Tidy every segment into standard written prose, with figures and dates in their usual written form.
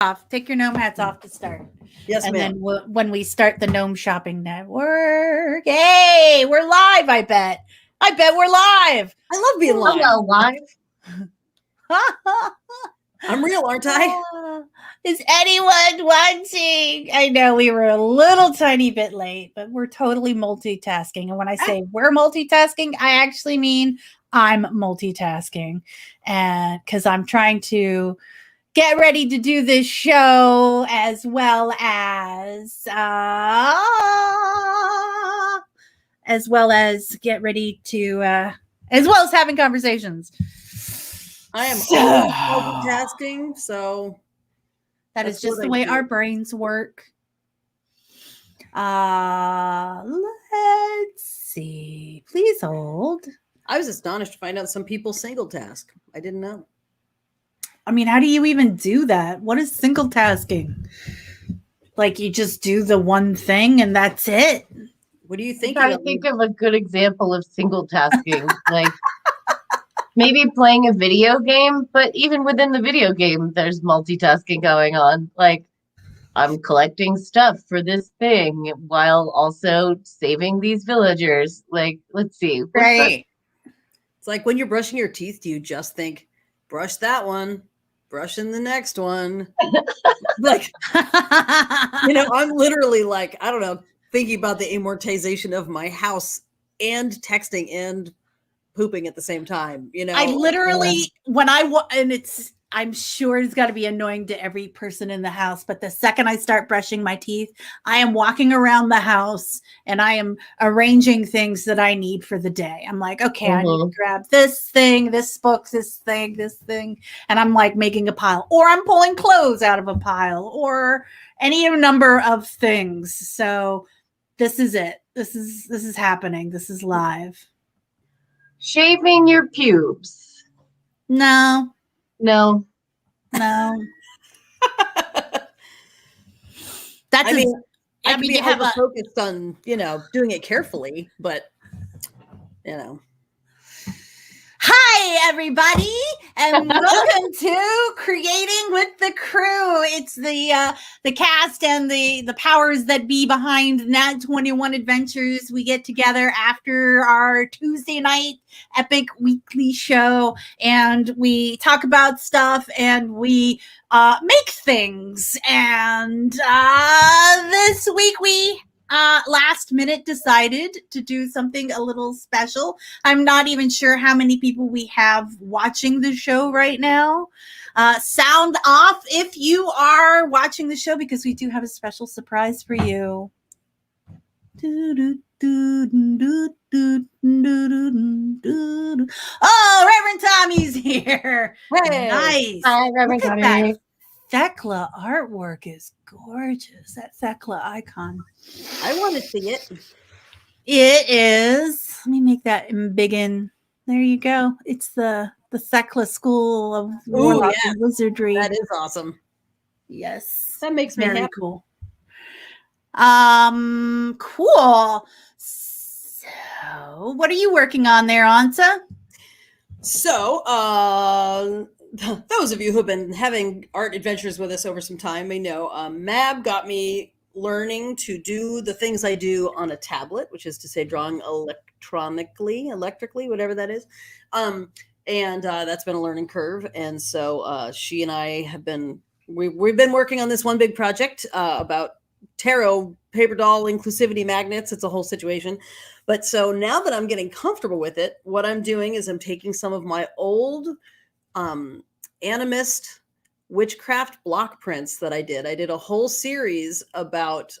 off. Take your gnome hats off to start. Yes, and ma'am. then when we start the Gnome Shopping Network, hey, we're live. I bet we're live. I love being live. Hello, live. I'm real, aren't I? Is anyone watching? I know we were a little tiny bit late, but we're totally multitasking. And when I say we're multitasking, I actually mean I'm multitasking, and because I'm trying to get ready to do this show as well as get ready to as well as having conversations. I am always multitasking, so that is just the way our brains work. Let's see. Please hold. I was astonished to find out some people single task. I didn't know. I mean, how do you even do that? What is single tasking? Like you just do the one thing and that's it? What do you think? I think of a good example of single tasking, like maybe playing a video game, but even within the video game, there's multitasking going on. Like I'm collecting stuff for this thing while also saving these villagers. Like, let's see. Right. It's like when you're brushing your teeth, do you just think, brush that one, brush in the next one? Like, I'm literally like, I don't know, thinking about the amortization of my house and texting and pooping at the same time. I literally, I'm sure it's got to be annoying to every person in the house, but the second I start brushing my teeth, I am walking around the house and I am arranging things that I need for the day. I'm like, okay, I need to grab this thing, this book, this thing, and I'm like making a pile, or I'm pulling clothes out of a pile, or any number of things. So this is it. This is happening. This is live. Shaving your pubes. No. That's I mean, you have a focused on, doing it carefully, but Hi, everybody, and welcome to Creating with the Crew. It's the cast and the powers that be behind Nat 21 Adventures. We get together after our Tuesday night epic weekly show, and we talk about stuff, and we make things. And this week we last minute decided to do something a little special. I'm not even sure how many people we have watching the show right now. Sound off if you are watching the show, because we do have a special surprise for you. Oh, Reverend Tommy's here. Hey. Nice. Hi, Reverend Tommy. Thecla artwork is gorgeous. That Thecla icon. I want to see it. It is. Let me make that big in. There you go. It's the Thecla School of Warlock and Wizardry. That is awesome. Yes. That makes me happy. Cool. Cool. So, what are you working on there, Ansa? So, those of you who have been having art adventures with us over some time may know Mab got me learning to do the things I do on a tablet, which is to say drawing electrically, whatever that is. And that's been a learning curve. And so she and I have we've been working on this one big project about tarot paper doll inclusivity magnets. It's a whole situation. But so now that I'm getting comfortable with it, what I'm doing is I'm taking some of my old animist witchcraft block prints that I did a whole series about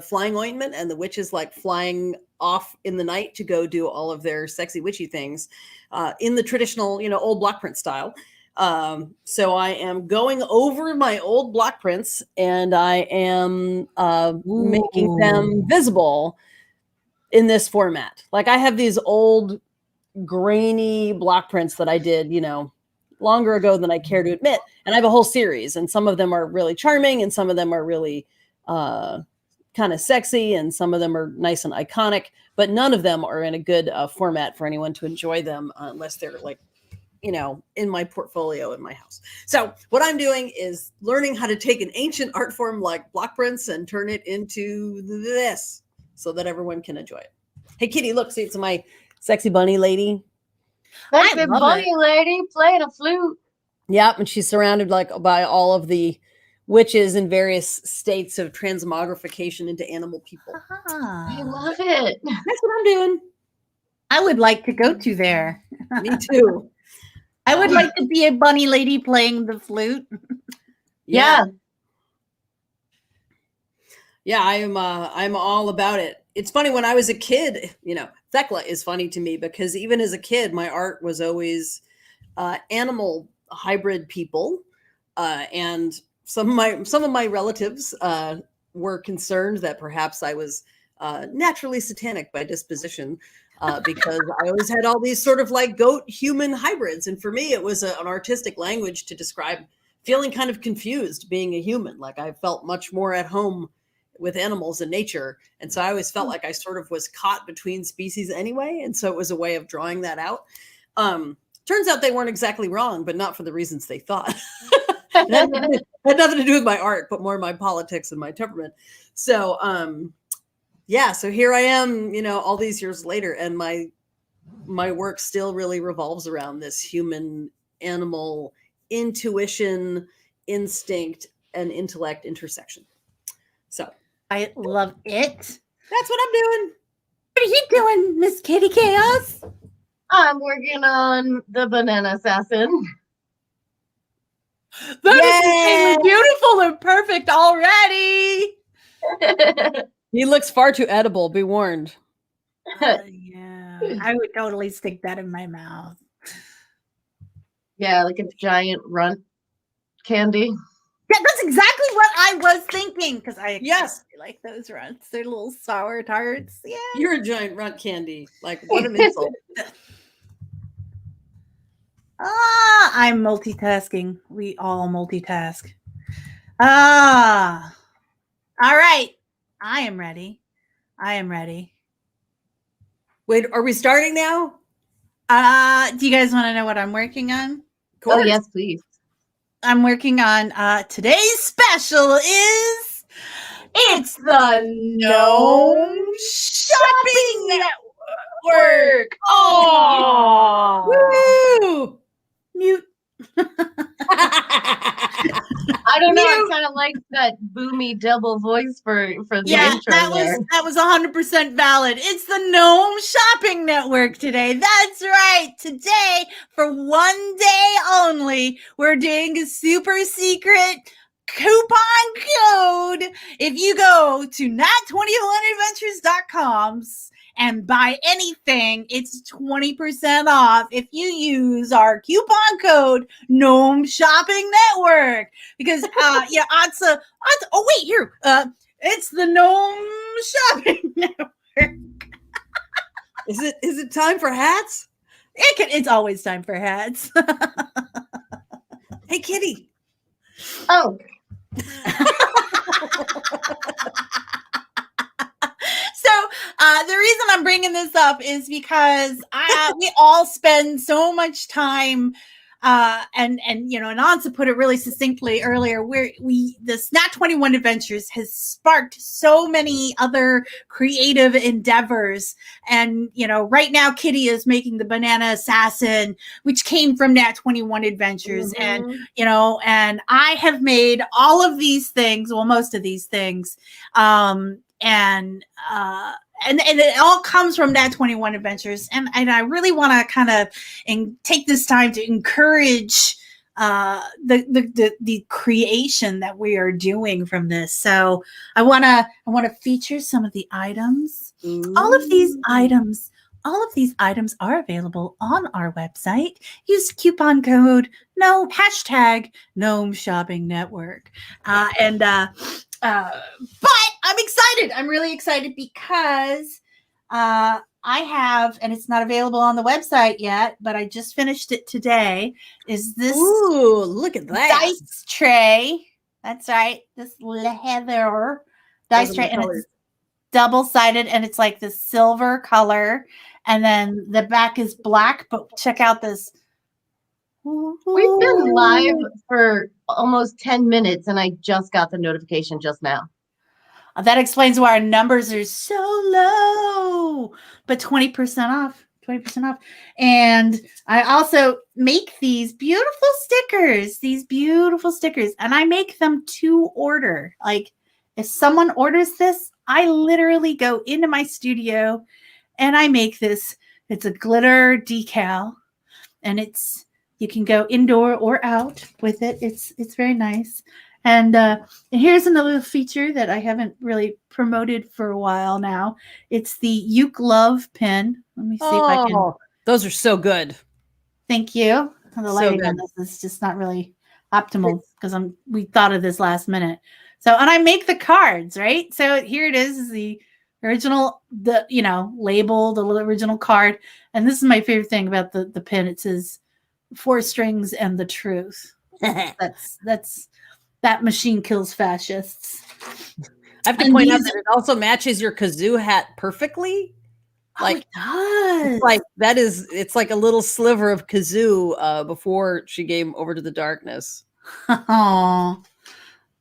flying ointment and the witches like flying off in the night to go do all of their sexy witchy things in the traditional old block print style. So I am going over my old block prints and I am making them visible in this format. Like I have these old grainy block prints that I did, longer ago than I care to admit. And I have a whole series, and some of them are really charming and some of them are really kind of sexy and some of them are nice and iconic, but none of them are in a good format for anyone to enjoy them unless they're like in my portfolio in my house. So what I'm doing is learning how to take an ancient art form like block prints and turn it into this so that everyone can enjoy it. Hey, Kitty, look, see, it's my sexy bunny lady. That's I a love bunny lady playing a flute. Yep, and she's surrounded by all of the witches in various states of transmogrification into animal people. I Ah, love it. That's what I'm doing. I would like to go to there. Me too. I would like to be a bunny lady playing the flute. Yeah. Yeah, I'm all about it. It's funny, when I was a kid, Thecla is funny to me because even as a kid, my art was always animal hybrid people, and some of my relatives were concerned that perhaps I was naturally satanic by disposition, because I always had all these sort of like goat human hybrids, and for me it was an artistic language to describe feeling kind of confused being a human. Like I felt much more at home with animals and nature, and so I always felt like I sort of was caught between species anyway, and so it was a way of drawing that out. Turns out they weren't exactly wrong, but not for the reasons they thought. It had nothing to do with my art, but more my politics and my temperament. So so here I am, all these years later, and my work still really revolves around this human animal intuition, instinct, and intellect intersection. So I love it. that's what I'm doing. What are you doing, Miss Kitty Chaos? I'm working on the banana assassin. That is beautiful and perfect already. He looks far too edible, be warned. Yeah, I would totally stick that in my mouth. Yeah, like a giant runt candy. Yeah, that's exactly what I was thinking, because I Yes. like those runts. They're little sour tarts. Yeah. You're a giant runt candy. Like, what an insult. I'm multitasking. We all multitask. All right. I am ready. Wait, are we starting now? Do you guys want to know what I'm working on? Oh, yes, please. I'm working on today's special is it's the Gnome Shopping Network. Oh, Woo! mute. I don't know. I kind of like that boomy double voice for the intro there. That was 100% valid. It's the Gnome Shopping Network today. That's right. Today, for one day only, we're doing a super secret coupon code. If you go to nat21adventures.com and buy anything, it's 20% off if you use our coupon code Gnome Shopping Network. Because Ansa, oh wait, here. It's the Gnome Shopping Network. Is it time for hats? It's always time for hats. Hey, Kitty. Oh. So the reason I'm bringing this up is because we all spend so much time, and Ansa put it really succinctly earlier, where the Nat 21 Adventures has sparked so many other creative endeavors, and right now Kitty is making the Banana Assassin, which came from Nat 21 Adventures, and and I have made all of these things, well, most of these things, and it all comes from Nat 21 Adventures, and I really want to kind of take this time to encourage the creation that we are doing from this. So I want to feature some of the items. Ooh. All of these items are available on our website. Use coupon code hashtag Gnome Shopping Network, but I'm excited. I'm really excited because I have, and it's not available on the website yet, but I just finished it today, is this Ooh, look at that. dice tray. That's right. This leather dice tray. And it's double-sided, and it's like this silver color. And then the back is black, but check out this We've been live for almost 10 minutes and I just got the notification just now. That explains why our numbers are so low, but 20% off. 20% off. And I also make these beautiful stickers, and I make them to order. Like if someone orders this, I literally go into my studio and I make this. It's a glitter decal, and you can go indoor or out with it. It's very nice. And here's another feature that I haven't really promoted for a while now. It's the Uke Love pin. Let me see if I can. Those are so good. Thank you. The lighting on this is just not really optimal because we thought of this last minute. So, and I make the cards, right? So here it is the original, label, the original card. And this is my favorite thing about the pin. It says 4 strings and the truth. That machine kills fascists. I have to point out that it also matches your kazoo hat perfectly. Like, it does. Like it's like a little sliver of kazoo before she came over to the darkness. Oh,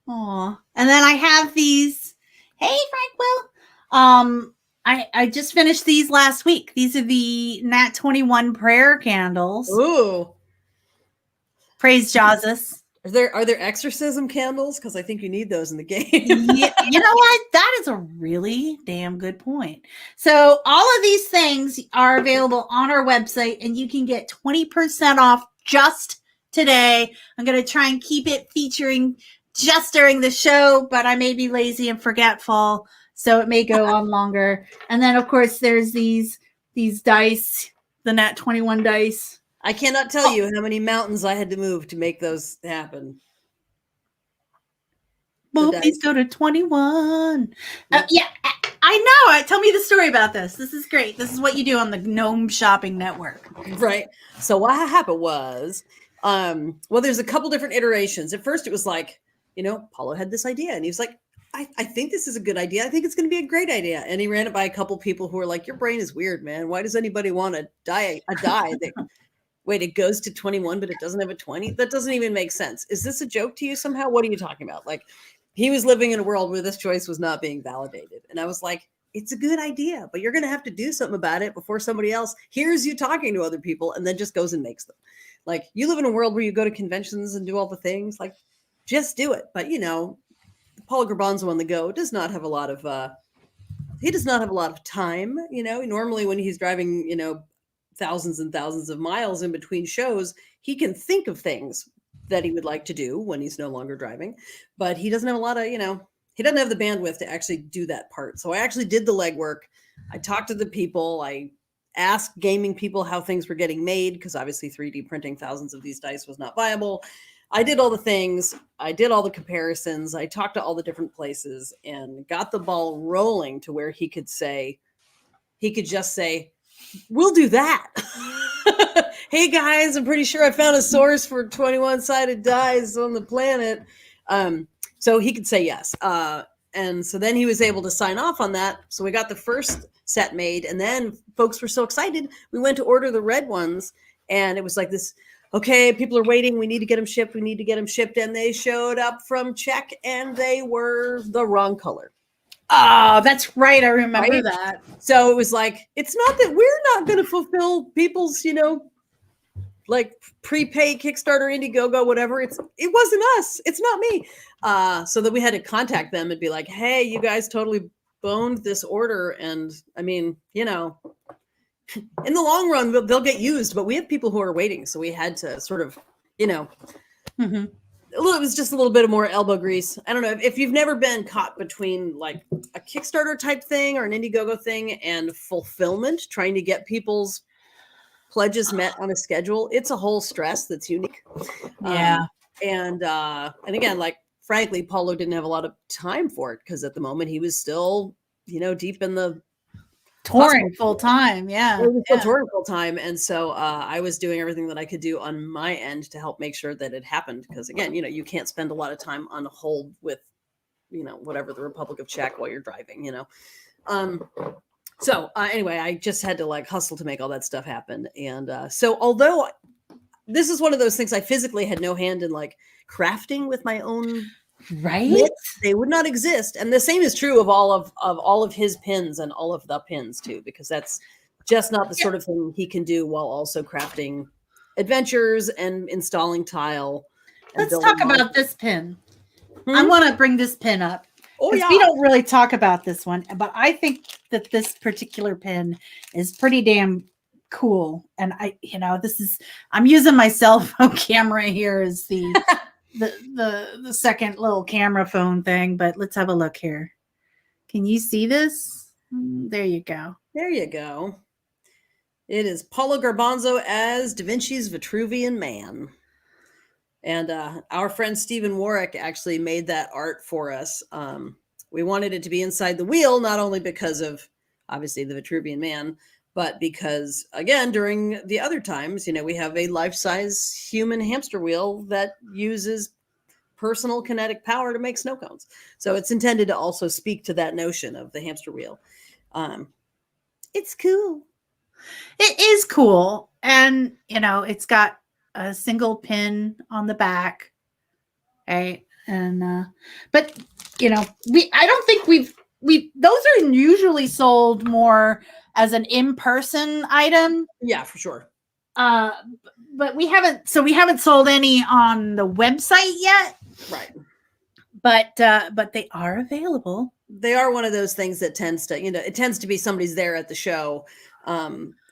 and then I have these. Hey, Frank Will. I just finished these last week. These are the Nat 21 prayer candles. Ooh. Praise Jesus. Are there exorcism candles? Because I think you need those in the game. Yeah, you know what? That is a really damn good point. So all of these things are available on our website, and you can get 20% off just today. I'm going to try and keep it featuring just during the show, but I may be lazy and forgetful, so it may go on longer. And then, of course, there's these dice, the Nat 21 dice. I cannot tell you how many mountains I had to move to make those happen. Boop, these go to 21. Yeah, I know. Tell me the story about this. This is great. This is what you do on the Gnome Shopping Network. Right. So what happened was, there's a couple different iterations. At first it was like, Paulo had this idea and he was like, I think this is a good idea. I think it's going to be a great idea. And he ran it by a couple people who were like, your brain is weird, man. Why does anybody want a die that wait, it goes to 21, but it doesn't have a 20? That doesn't even make sense. Is this a joke to you somehow? What are you talking about? Like, he was living in a world where this choice was not being validated. And I was like, it's a good idea, but you're going to have to do something about it before somebody else hears you talking to other people and then just goes and makes them. Like, you live in a world where you go to conventions and do all the things. Like, just do it. But, Paul Garbanzo on the go does not have a lot of time. Normally when he's driving, thousands and thousands of miles in between shows, he can think of things that he would like to do when he's no longer driving, but he doesn't have a lot of, he doesn't have the bandwidth to actually do that part. So I actually did the legwork. I talked to the people. I asked gaming people how things were getting made, because obviously 3D printing thousands of these dice was not viable. I did all the things. I did all the comparisons. I talked to all the different places and got the ball rolling to where he could just say, we'll do that. Hey guys, I'm pretty sure I found a source for 21-sided dice on the planet. So he could say yes. And so then he was able to sign off on that. So we got the first set made, and then folks were so excited. We went to order the red ones, and it was like this, okay, people are waiting. We need to get them shipped. And they showed up from Czech, and they were the wrong color. Oh, that's right. I remember that. So it was like, it's not that we're not going to fulfill people's, like prepay Kickstarter, Indiegogo, whatever. It wasn't us. It's not me. So that we had to contact them and be like, hey, you guys totally boned this order. And I mean, in the long run, they'll get used, but we have people who are waiting. So we had to sort of, Mm-hmm. it was just a little bit of more elbow grease. I don't know if you've never been caught between like a Kickstarter type thing or an Indiegogo thing and fulfillment, trying to get people's pledges met on a schedule. It's a whole stress that's unique. Yeah. And again, like, frankly, Paulo didn't have a lot of time for it because at the moment he was still, deep in the touring full time. Yeah. Touring full time. And so I was doing everything that I could do on my end to help make sure that it happened. Because again, you can't spend a lot of time on hold with, whatever, the Republic of Czech while you're driving, So anyway, I just had to like hustle to make all that stuff happen. And so although this is one of those things I physically had no hand in, like crafting with my own Right? mitts. They would not exist. And the same is true of all of his pins and all of the pins too, because that's just not the sort of thing he can do while also crafting adventures and installing tile. And Let's building talk about monsters. this pin. I want to bring this pin up. Oh Because yeah. we don't really talk about this one, but I think that this particular pin is pretty damn cool. And I'm using my cell phone camera here as the second little camera phone thing, but let's have a look here. Can you see this? There you go. There you go. It is Paulo Garbanzo as Da Vinci's Vitruvian Man. And our friend Stephen Warwick actually made that art for us. We wanted it to be inside the wheel, not only because of, obviously, the Vitruvian Man, but because, again, during the other times, we have a life-size human hamster wheel that uses personal kinetic power to make snow cones. So it's intended to also speak to that notion of the hamster wheel. It's cool. It is cool. And, it's got a single pin on the back. Right. And, but, I don't think those are usually sold more as an in-person item. Yeah, for sure. But we haven't sold any on the website yet. Right. But they are available. They are one of those things that tends to be somebody's there at the show.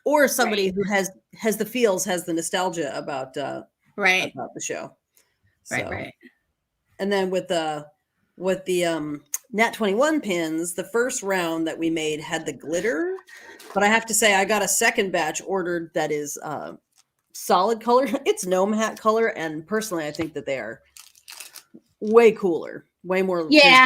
Or somebody who has the feels, has the nostalgia about the show. So, Right. And then with the Nat 21 pins, the first round that we made had the glitter, but I have to say I got a second batch ordered that is solid color. It's gnome hat color, and personally I think that they are way cooler, way more. Yeah.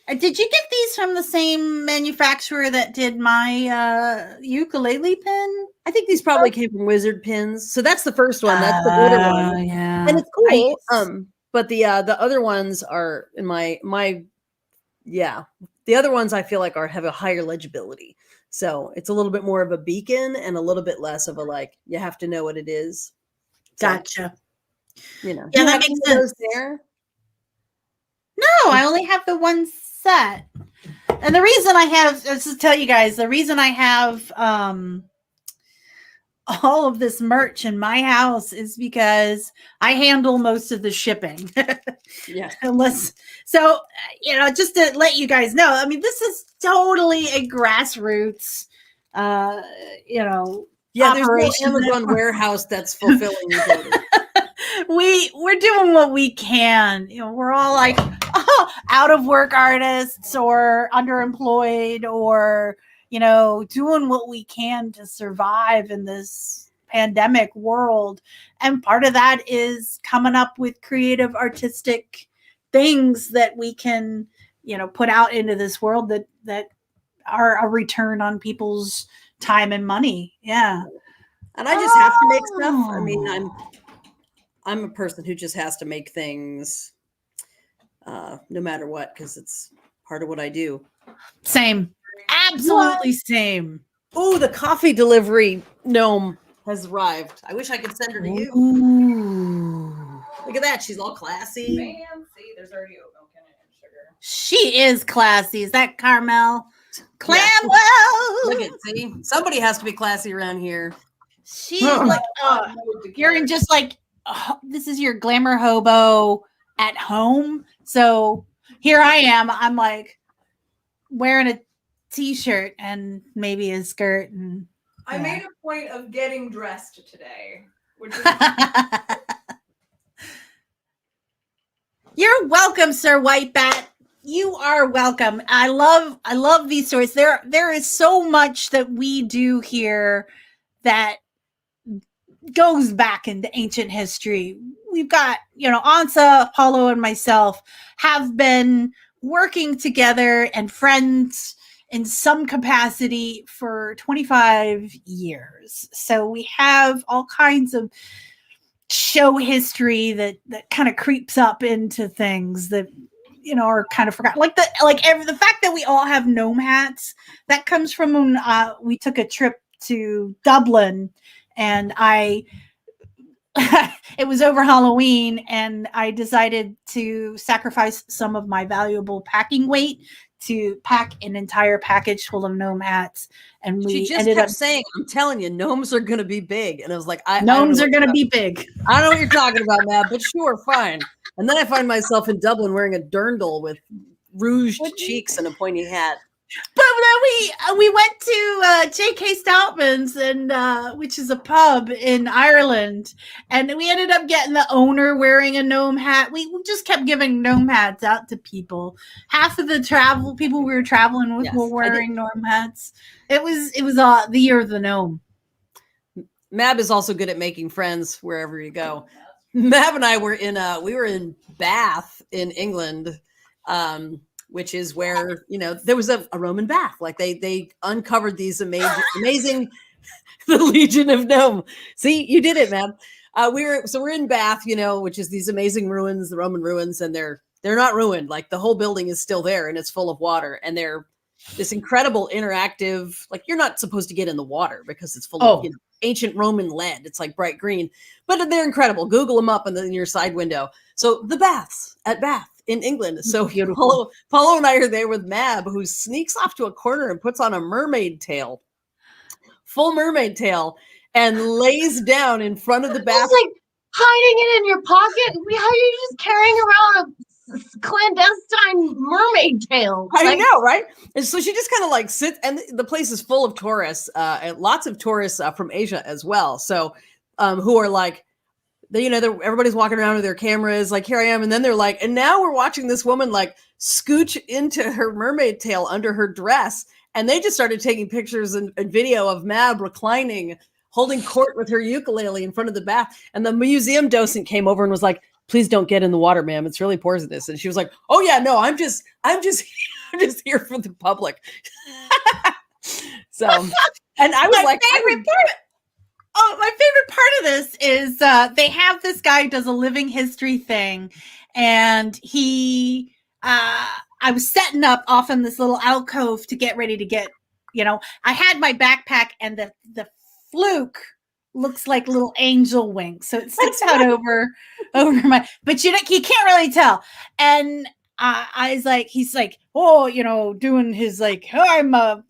Did you get these from the same manufacturer that did my ukulele pin? I think these probably came from Wizard Pins. So that's the first one. That's the glitter one. Yeah. And it's cool. Nice. But the other ones are in the other ones I feel like have a higher legibility. So it's a little bit more of a beacon and a little bit less of a you have to know what it is. So, gotcha. Yeah, that makes sense. There. No, I only have the one set. And the reason I have, let's just tell you guys, the reason I have all of this merch in my house is because I handle most of the shipping. Yeah. So, just to let you guys know, I mean, this is totally a grassroots, Yeah, there's no Amazon warehouse that's fulfilling these orders. We're doing what we can. We're all like out of work artists or underemployed or doing what we can to survive in this pandemic world. And part of that is coming up with creative artistic things that we can put out into this world that are a return on people's time and money. Yeah. And I just have to make stuff. I mean, I'm a person who just has to make things no matter what, because it's part of what I do. Same. Absolutely same. Oh, the coffee delivery gnome has arrived. I wish I could send her to you. Ooh. Look at that. She's all classy. Fancy. There's already oat milk in it and sugar. She is classy. Is that Carmel? Clamwell. Look at see. Somebody has to be classy around here. She's like, you're in just like, this is your glamour hobo at home. So here I am. I'm like wearing a t-shirt and maybe a skirt. And I made a point of getting dressed today, which is You're welcome, Sir Whitebat. You are welcome. I love these stories. There is so much that we do here that goes back into ancient history. We've got, Ansa, Paulo, and myself have been working together and friends in some capacity for 25 years. So we have all kinds of show history that kind of creeps up into things that are kind of forgotten. Like the fact that we all have gnome hats, that comes from when we took a trip to Dublin, and I it was over Halloween, and I decided to sacrifice some of my valuable packing weight to pack an entire package full of gnome hats. And we She just ended kept up saying, "I'm telling you, gnomes are going to be big," and I was like, gnomes are going to be big. I don't know what you're talking about, Matt, but sure, fine. And then I find myself in Dublin wearing a dirndl with rouged cheeks and a pointy hat. But then we went to J.K. Stoutman's, and which is a pub in Ireland, and we ended up getting the owner wearing a gnome hat. We just kept giving gnome hats out to people. Half of the people we were traveling with were wearing gnome hats. It was the year of the gnome. Mab is also good at making friends wherever you go. Mab and I were in Bath in England. Which is where, there was a Roman bath. Like they uncovered these amazing the Legion of Gnome. See, you did it, man. We're in Bath, which is these amazing ruins, the Roman ruins, and they're not ruined. Like the whole building is still there and it's full of water. And they're this incredible interactive, like you're not supposed to get in the water because it's full of ancient Roman lead. It's like bright green, but they're incredible. Google them up in your side window. So the baths at Bath in England. So Paulo and I are there with Mab, who sneaks off to a corner and puts on a mermaid tail, full mermaid tail, and lays down in front of the bath. It's like hiding it in your pocket. How are you just carrying around a clandestine mermaid tail? I know, right? And so she just kind of like sits, and the place is full of tourists, and lots of tourists from Asia as well. So who are like, everybody's walking around with their cameras, like, here I am. And then they're like, and now we're watching this woman like scooch into her mermaid tail under her dress. And they just started taking pictures and video of Mab reclining, holding court with her ukulele in front of the bath. And the museum docent came over and was like, please don't get in the water, ma'am. It's really poisonous. And she was like, oh yeah, no, I'm just here for the public. So, and I was like, my favorite part of this is they have this guy who does a living history thing, and I was setting up off in this little alcove to get ready to get, I had my backpack, and the fluke looks like little angel wings, so it sticks out over my, but you can't really tell. And I was like, he's like, doing his like, oh, I'm a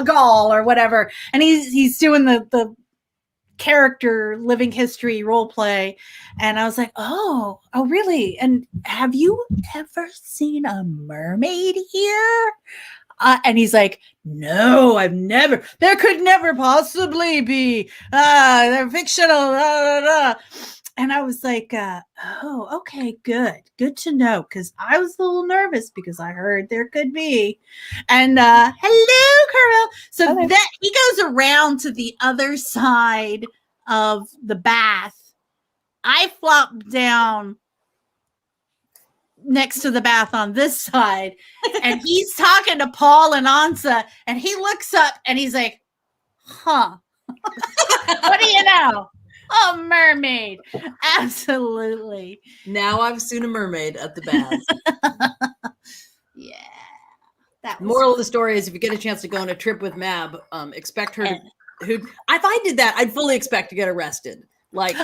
Gaul or whatever, and he's doing the character living history role play, and I was like, oh really? And have you ever seen a mermaid here? And he's like, no, I've never. There could never possibly be. They're fictional. Blah, blah, blah. And I was like, oh, okay, good to know, because I was a little nervous because I heard there could be. And hello, Carmel. So that he goes around to the other side of the bath. I flop down next to the bath on this side, and he's talking to Paul and Ansa, and he looks up and he's like, huh, what do you know? Oh, mermaid. Absolutely. Now I've seen a mermaid at the bath. Yeah. Moral of the story is, if you get a chance to go on a trip with Mab, expect her to, if I did that, I'd fully expect to get arrested. Like,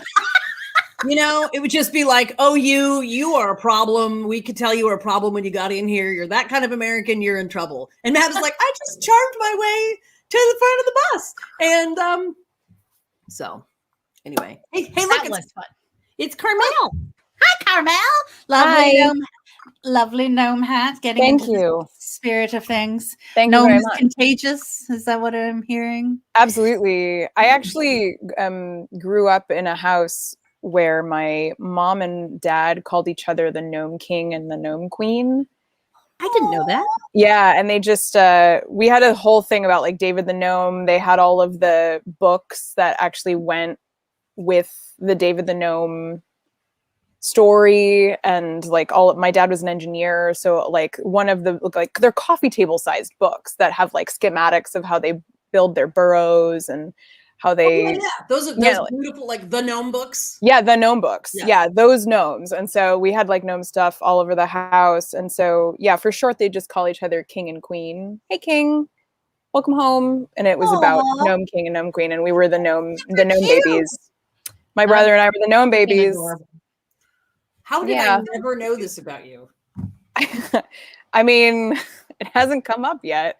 it would just be like, oh, you are a problem. We could tell you were a problem when you got in here. You're that kind of American. You're in trouble. And Mab's like, I just charmed my way to the front of the bus. And so anyway, hey, look, was fun. It's Carmel. Hi, Carmel. Lovely gnome hat. Getting Thank into you. The spirit of things. Thank you very much. Contagious. Is that what I'm hearing? Absolutely. I actually grew up in a house where my mom and dad called each other the Gnome King and the Gnome Queen. I didn't know that. Yeah, and they just we had a whole thing about like David the Gnome. They had all of the books that actually went with the David the Gnome story, and like my dad was an engineer, so like one of the like they're coffee table sized books that have like schematics of how they build their burrows and how they those beautiful like the gnome books. The gnome books. Yeah, those gnomes. And so we had like gnome stuff all over the house, and so for short they just call each other King and Queen. Hey King, welcome home. And it was about Gnome King and Gnome Queen, and we were the gnome babies. My brother and I were the gnome babies. Adorable. How did Yeah. I never know this about you? I mean, it hasn't come up yet.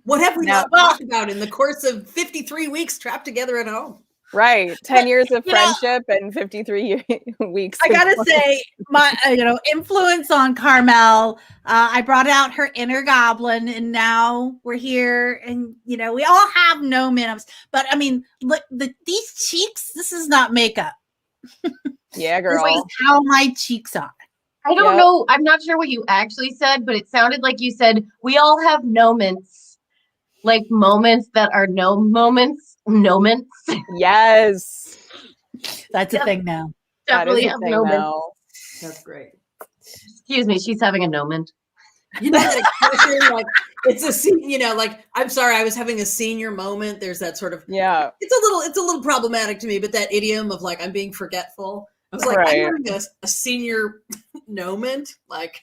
What have we Now- not talked about in the course of 53 weeks trapped together at home? Right. 10 years of you know- friendship and 53 weeks. I of gotta quarantine. say, my influence on Carmel. I brought out her inner goblin, and now we're here. And we all have no minimums, but I mean, look, these cheeks. This is not makeup. Yeah, This is girl. how my cheeks are. I don't Yep. know. I'm not sure what you actually said, but it sounded like you said we all have moments, like moments that are no moments. Moments. Yes. That's a thing now. That is Definitely a have thing moments. now. That's great. Excuse me, she's having a moment. You know that expression, like it's a scene, like I'm sorry, I was having a senior moment. There's that sort of Yeah. it's a little problematic to me, but that idiom of like I'm being forgetful. I was like, Right. I'm having a senior moment, like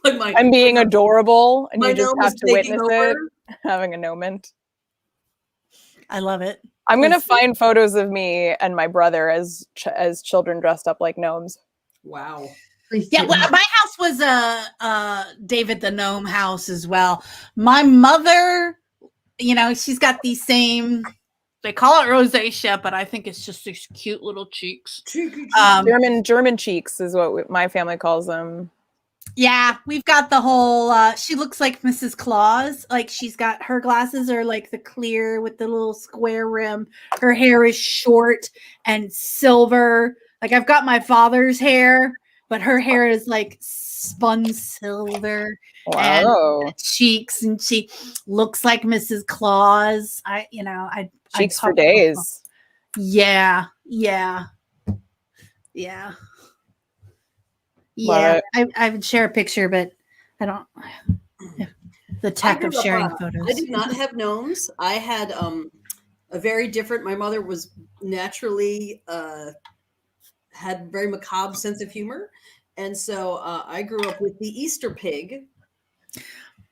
my I'm being adorable and my you just gnome have is to taking witness it, over. having a moment. I love it. I'm going to Let's- find photos of me and my brother as children dressed up like gnomes. Wow. Please Yeah, do. well, my house was a David the Gnome house as well. My mother, she's got these same. They call it rosacea, but I think it's just these cute little cheeks. German cheeks is what my family calls them. Yeah, we've got the whole. She looks like Mrs. Claus. Like she's got her glasses are like the clear with the little square rim. Her hair is short and silver. Like I've got my father's hair, but her hair is like spun silver. Wow. And cheeks, and she looks like Mrs. Claus. Cheeks for days. Yeah. Love I would share a picture, but I don't. The tech of sharing photos. I did not have gnomes. I had a very different. My mother was naturally had very macabre sense of humor, and so I grew up with the Easter pig.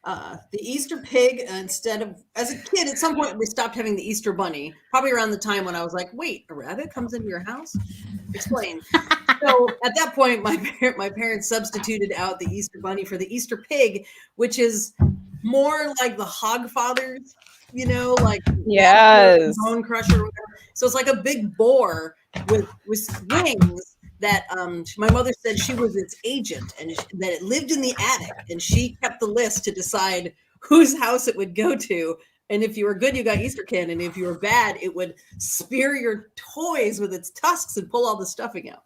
The Easter pig, instead of as a kid, at some point we stopped having the Easter bunny. Probably around the time when I was like, "Wait, a rabbit comes into your house?" Explain. So at that point, my parents substituted out the Easter bunny for the Easter pig, which is more like the Hogfathers, like Yes. bone crusher, or whatever. So it's like a big boar with wings. That my mother said she was its agent and that it lived in the attic, and she kept the list to decide whose house it would go to. And if you were good, you got Easter candy. And if you were bad, it would spear your toys with its tusks and pull all the stuffing out.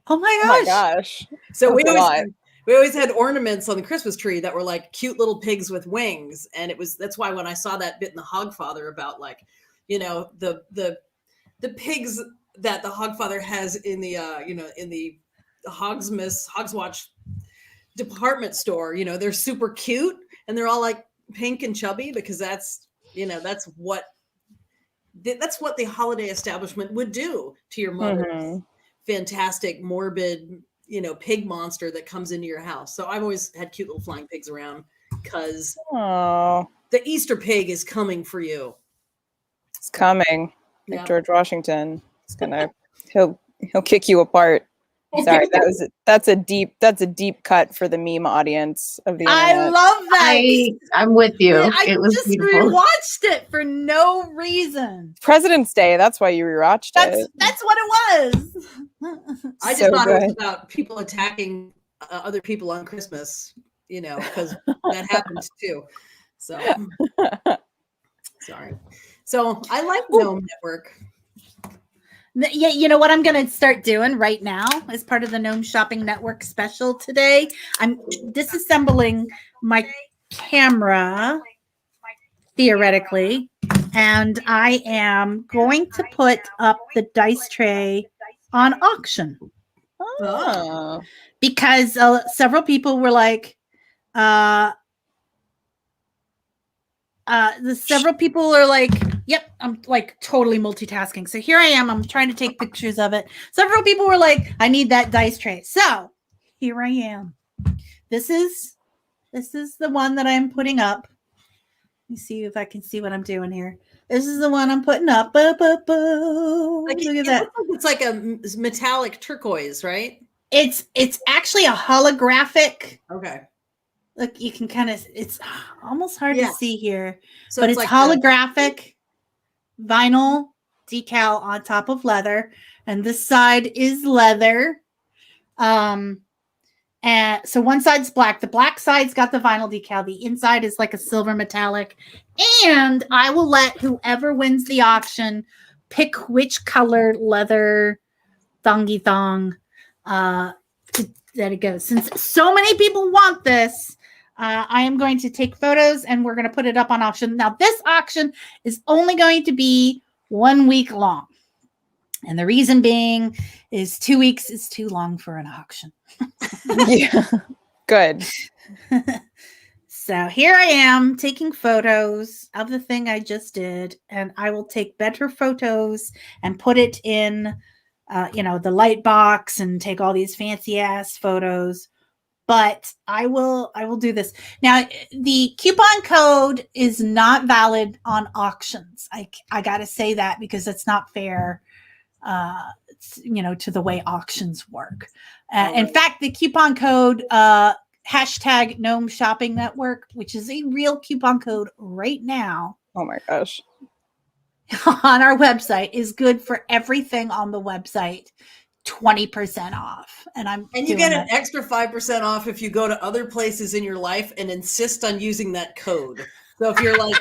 Oh my Oh my gosh! gosh. So That's a lot. we always had ornaments on the Christmas tree that were like cute little pigs with wings, and that's why when I saw that bit in the Hogfather about like, the pigs that the Hogfather has in the in the Hogswatch department store, they're super cute and they're all like pink and chubby because that's what the holiday establishment would do to your mother's Mhm. fantastic morbid pig monster that comes into your house. So I've always had cute little flying pigs around because Oh, the Easter pig is coming for you. it's coming. Like Yeah. George Washington. He'll kick you apart. Sorry, that's a deep cut for the meme audience of the I internet. love that. I'm with you. I It was just beautiful. rewatched it for no reason. President's Day, that's why you rewatched it. That's what it was. I just So thought it was good. about people attacking other people on Christmas, because that happens too. So sorry. So I like Gnome Network. Yeah, you know what I'm going to start doing right now as part of the Gnome Shopping Network special today? I'm disassembling my camera, theoretically, and I am going to put up the dice tray on auction Oh. because several people were like, several people are like, yep, I'm like totally multitasking. So here I am. I'm trying to take pictures of it. Several people were like, I need that dice tray. So here I am. This is the one that I'm putting up. me see if I can see what I'm doing here. This is the one I'm putting up. Look at that. It's like a metallic turquoise, right? It's actually a holographic. Okay. Look, you can kind of, it's almost hard to see here, So but it's like holographic vinyl decal on top of leather. And this side is leather. And so one side's black. The black side's got the vinyl decal. The inside is like a silver metallic. And I will let whoever wins the auction pick which color leather thongy thong that it goes. Since so many people want this, I am going to take photos and we're going to put it up on auction. Now, this auction is only going to be 1 week long. And the reason being is 2 weeks is too long for an auction. Yeah. Good. So here I am taking photos of the thing I just did, and I will take better photos and put it in, the light box and take all these fancy ass photos. But I will do this. Now, the coupon code is not valid on auctions. I got to say that because it's not fair. To the way auctions work. In fact, the coupon code hashtag Gnome Shopping Network, which is a real coupon code right now. Oh my gosh. On our website is good for everything on the website. 20% off. And you get an extra 5% off if you go to other places in your life and insist on using that code. So if you're like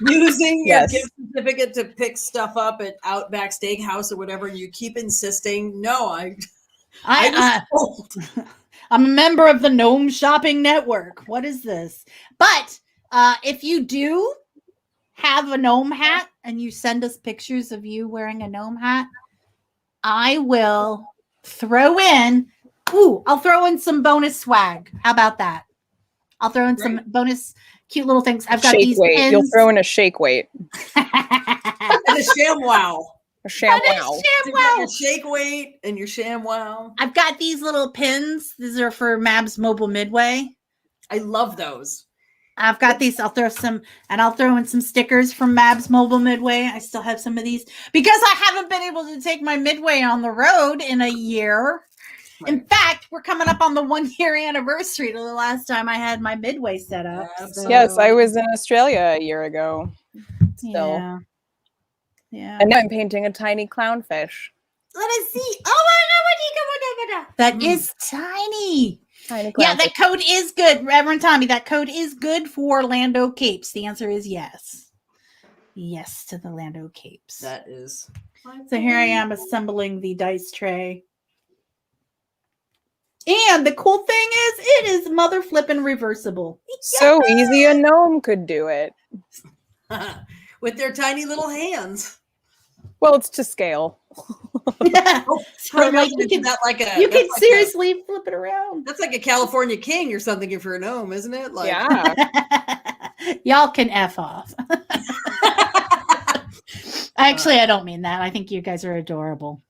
using your gift certificate to pick stuff up at Outback Steakhouse or whatever, and you keep insisting, no, I'm a member of the Gnome Shopping Network. What is this? But if you do have a gnome hat and you send us pictures of you wearing a gnome hat, I will throw in some bonus swag. How about that? I'll throw in some bonus cute little things. I've got these pins. You'll throw in a shake weight. And a ShamWow. A ShamWow. Your shake weight and your ShamWow. I've got these little pins. These are for Mab's Mobile Midway. I love those. I've got these. I'll throw in some stickers from Mab's Mobile Midway. I still have some of these because I haven't been able to take my Midway on the road in a year. Right. In fact, we're coming up on the 1 year anniversary to the last time I had my Midway set up. So. Yes, I was in Australia a year ago. Still. Yeah. And now I'm painting a tiny clownfish. Let us see. Oh my God, that is tiny. Tiny clownfish. Yeah, that code is good. Reverend Tommy, that code is good for Lando Capes. The answer is yes. Yes to the Lando Capes. That is. So here I am assembling the dice tray. And the cool thing is, it is mother flippin' reversible. So easy a gnome could do it. With their tiny little hands. Well, it's to scale. Yeah. So like you can seriously flip it around. That's like a California king or something if you're a gnome, isn't it? Like, yeah. Y'all can F off. Actually, I don't mean that. I think you guys are adorable.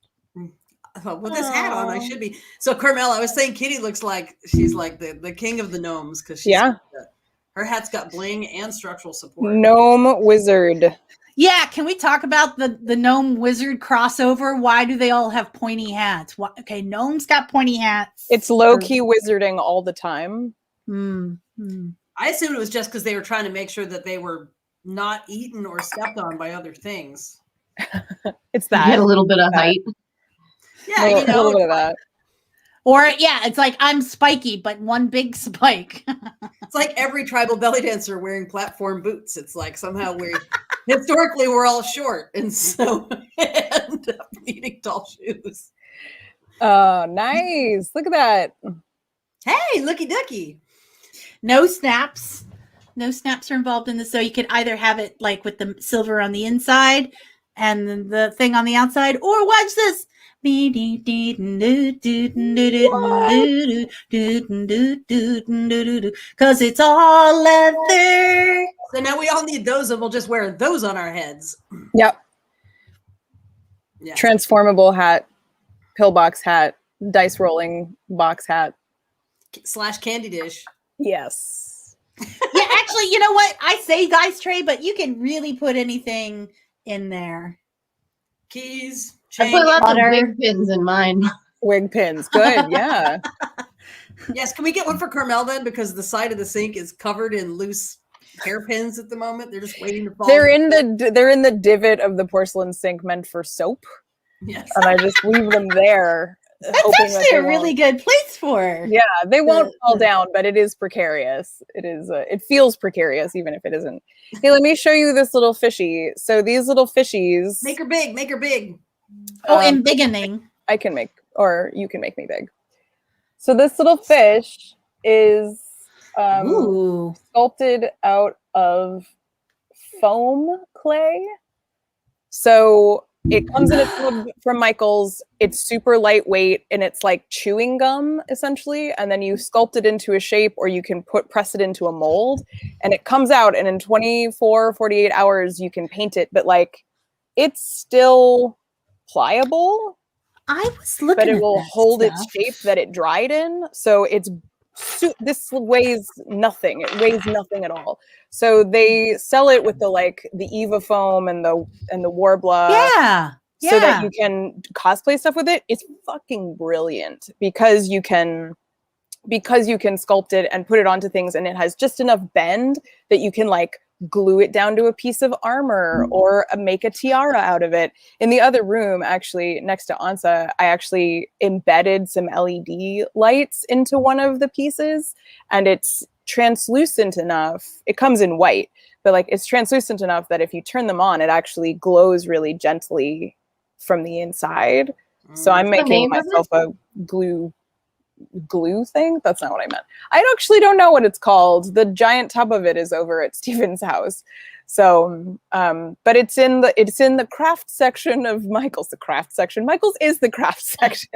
With this hat on, I should be. So, Carmel, I was saying Kitty looks like she's like the king of the gnomes because her hat's got bling and structural support. Gnome wizard. Yeah, can we talk about the gnome wizard crossover? Why do they all have pointy hats? Okay, gnomes got pointy hats. It's low-key wizarding all the time. I assumed it was just because they were trying to make sure that they were not eaten or stepped on by other things. It's that. You get a little bit of height. Yeah, a little bit of that. Or it's like I'm spiky, but one big spike. It's like every tribal belly dancer wearing platform boots. It's like somehow historically we're all short, and so end up needing tall shoes. Oh, nice! Look at that. Hey, looky ducky. No snaps. No snaps are involved in this. So you could either have it like with the silver on the inside and the thing on the outside, or watch this. Because it's all leather. So now we all need those, and we'll just wear those on our heads. Yep. Yeah. Transformable hat, pillbox hat, dice rolling box hat. / candy dish. Yes. Yeah, Actually, you know what? I say dice tray, but you can really put anything in there. Keys, I chain. put lots butter. of wig pins in mine. Wig pins. Good. Yeah. Yes, can we get one for Carmel then? Because the side of the sink is covered in loose hairpins at the moment. They're just waiting to fall. They're in the divot of the porcelain sink meant for soap, Yes. and I just leave them there. That's hoping that actually they a really won't- good place for. Yeah, they won't fall the- down, but it is precarious. It is. It feels precarious, even if it isn't. Hey, let me show you this little fishy. So these little fishies. Make her big. Make her big. Oh, and beginning. I can make, or you can make me big. So this little fish is Ooh. sculpted out of foam clay. So it comes in a tube from Michael's. It's super lightweight and it's like chewing gum essentially. And then you sculpt it into a shape, or you can press it into a mold, and it comes out. And in 24, 48 hours, you can paint it. But like, it's still pliable, I was looking but it at will that hold stuff. its shape that it dried in. So it's this weighs nothing. It weighs nothing at all. So they sell it with the Eva foam and the Warbler. Yeah. So that you can cosplay stuff with it. It's fucking brilliant because you can sculpt it and put it onto things, and it has just enough bend that you can like glue it down to a piece of armor or make a tiara out of it. In the other room, actually, next to Ansa, I actually embedded some LED lights into one of the pieces, and it's translucent enough. It comes in white, but like it's translucent enough that if you turn them on, it actually glows really gently from the inside. So I'm What's the making name of myself a glue thing. That's not what I meant. I actually don't know what it's called. The giant tub of it is over at Steven's house. So but it's in the craft section of Michael's. The craft section. Michael's is the craft section.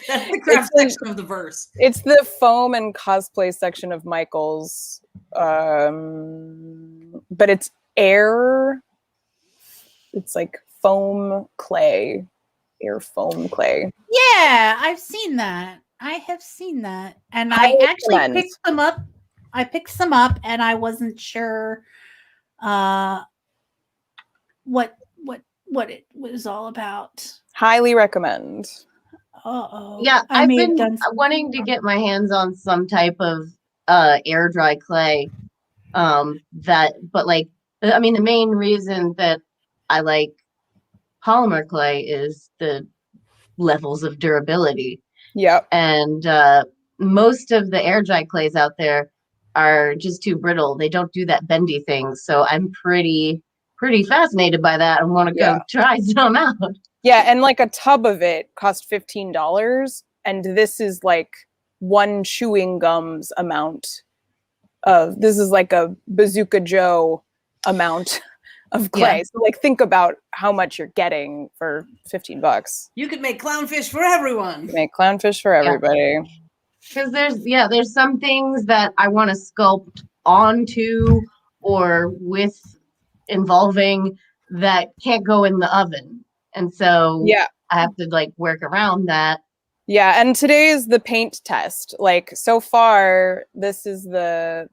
That's the craft section of the verse. It's the foam and cosplay section of Michael's. But it's air. It's like foam clay. Air foam clay. Yeah, I've seen that. I have seen that. And I actually picked them up. I picked some up and I wasn't sure what it was all about. Highly recommend. Uh-oh. Yeah, I I've may have been done some- wanting to get my hands on some type of air dry clay. But like, I mean, the main reason that I like polymer clay is the levels of durability. Yep. And most of the air dry clays out there are just too brittle. They don't do that bendy thing. So I'm pretty fascinated by that and want to go try some out. Yeah, and like a tub of it cost $15, and this is like one chewing gum's amount of. This is like a Bazooka Joe amount of clay. Yeah. So like, think about how much you're getting for $15. You could make clownfish for everyone. Make clownfish for everybody. Because there's some things that I want to sculpt onto or with involving that can't go in the oven. And so Yeah. I have to like work around that. Yeah, and today is the paint test. Like so far, this is the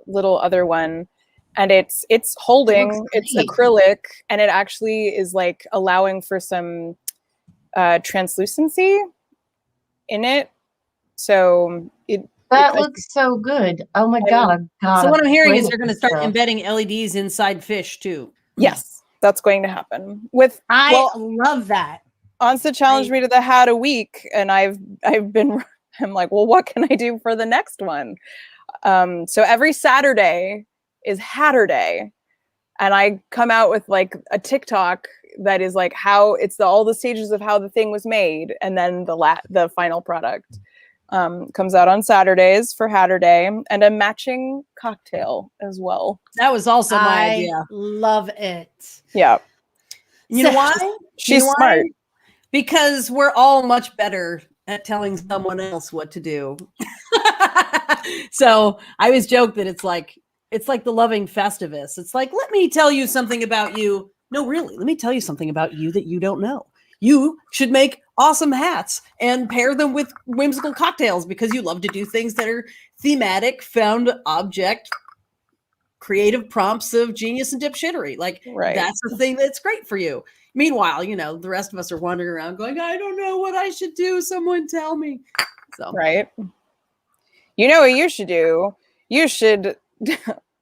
little other one, and it's holding. It's great. acrylic, and it actually is like allowing for some translucency in it. So That looks so good. Oh my god! So what I'm hearing is play you're going to with start stuff. embedding LEDs inside fish too. yes, that's going to happen. With I love that. Ansa challenged me to the hat a week, and I'm like, well, what can I do for the next one? So every Saturday is Hatter Day, and I come out with like a TikTok that is like how it's all the stages of how the thing was made, and then the final product comes out on Saturdays for Hatter Day, and a matching cocktail as well. That was also my idea. Love it. Yeah, You know why? she's You know why? smart. Because we're all much better at telling someone else what to do. So I always joke that it's like the loving Festivus. It's like, let me tell you something about you. No, really, let me tell you something about you that you don't know. You should make awesome hats and pair them with whimsical cocktails because you love to do things that are thematic, found object creative prompts of genius and dipshittery. Like Right. that's the thing that's great for you. Meanwhile, the rest of us are wandering around going, I don't know what I should do. Someone tell me. So Right. You know what you should do? You should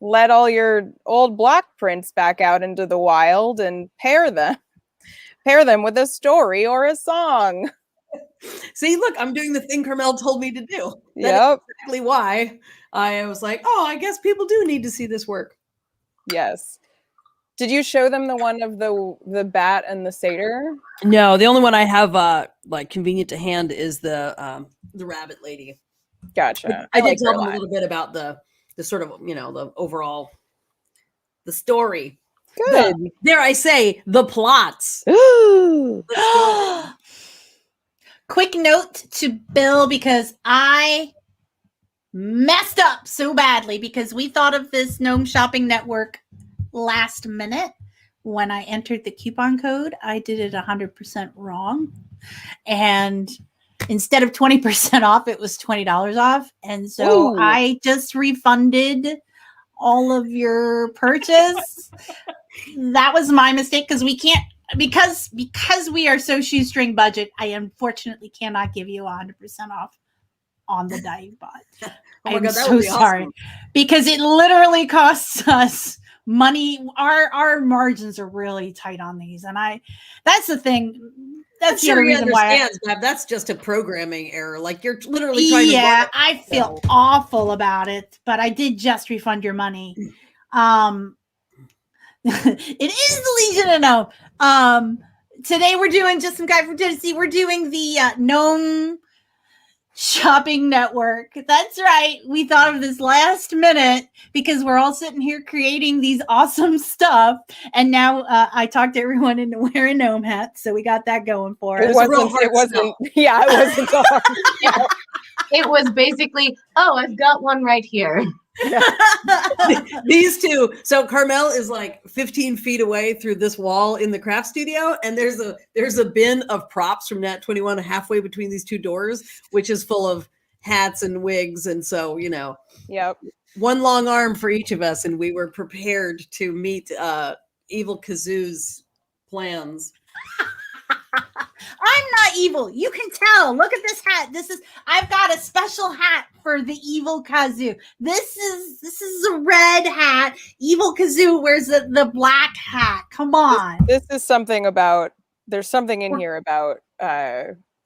let all your old block prints back out into the wild and pair them with a story or a song. See, look, I'm doing the thing Carmel told me to do. That Yep. is exactly why I was like, oh, I guess people do need to see this work. Yes. Did you show them the one of the bat and the satyr? No, the only one I have like convenient to hand is the rabbit lady. Gotcha. I did like tell her them a lot. little bit about the sort of, the overall, the story. Good. Dare I say, the plots. Quick note to Bill, because I messed up so badly because we thought of this Gnome Shopping Network last minute. When I entered the coupon code, I did it 100% wrong. And instead of 20% off, it was $20 off. And so Ooh. I just refunded all of your purchase. That was my mistake because we can't, because we are so shoestring budget, I unfortunately cannot give you 100% off on the die you bought. Oh my I'm God, that so would be sorry awesome. because it literally costs us money. Our margins are really tight on these, and that's the thing. That's the sure other he reason why. understands, Bab. That's just a programming error. Like you're literally trying to. Yeah, I feel awful about it, but I did just refund your money. It is the Legion of Gnome. Today we're doing just some guy from Tennessee. We're doing the Gnome Shopping Network. That's right. We thought of this last minute because we're all sitting here creating these awesome stuff. And now I talked everyone into wearing gnome hats, so we got that going for us. It wasn't. Yeah, it wasn't hard. It was basically, oh, I've got one right here. These two. So Carmel is like 15 feet away through this wall in the craft studio, and there's a bin of props from Nat 21 halfway between these two doors, which is full of hats and wigs. And so, Yep. one long arm for each of us, and we were prepared to meet Evil Kazoo's plans. I'm not evil. You can tell. Look at this hat. I've got a special hat for the Evil Kazoo. This is a red hat. Evil Kazoo wears the black hat. Come on. This is something about. There's something in here about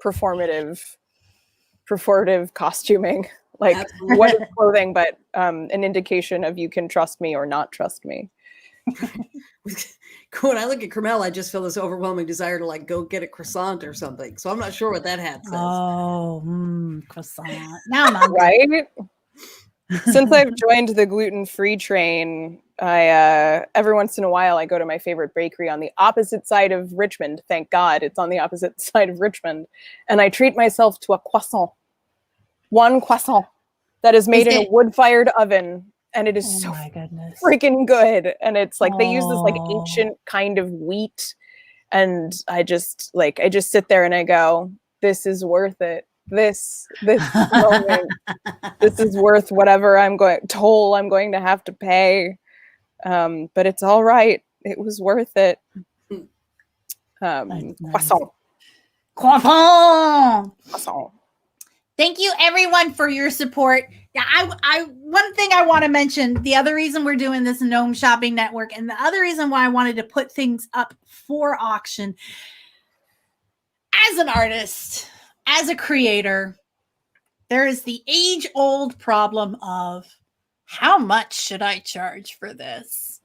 performative costuming. Like Absolutely. what is clothing, but an indication of you can trust me or not trust me. When I look at Carmel, I just feel this overwhelming desire to like go get a croissant or something. So I'm not sure what that hat says. Oh, croissant. Now I'm hungry. Right? Since I've joined the gluten-free train, I every once in a while I go to my favorite bakery on the opposite side of Richmond. Thank God it's on the opposite side of Richmond, and I treat myself to a croissant. One croissant that is made in a wood-fired oven. And it is so my goodness. freaking good. And it's like they use this like ancient kind of wheat. And I just sit there and I go, this is worth it. This moment, this is worth whatever I'm going to have to pay. But it's all right. It was worth it. Croissant. Croissant. Croissant. Thank you everyone for your support. Yeah, I one thing I want to mention, the other reason we're doing this Gnome Shopping Network and the other reason why I wanted to put things up for auction, as an artist, as a creator, there is the age-old problem of how much should I charge for this?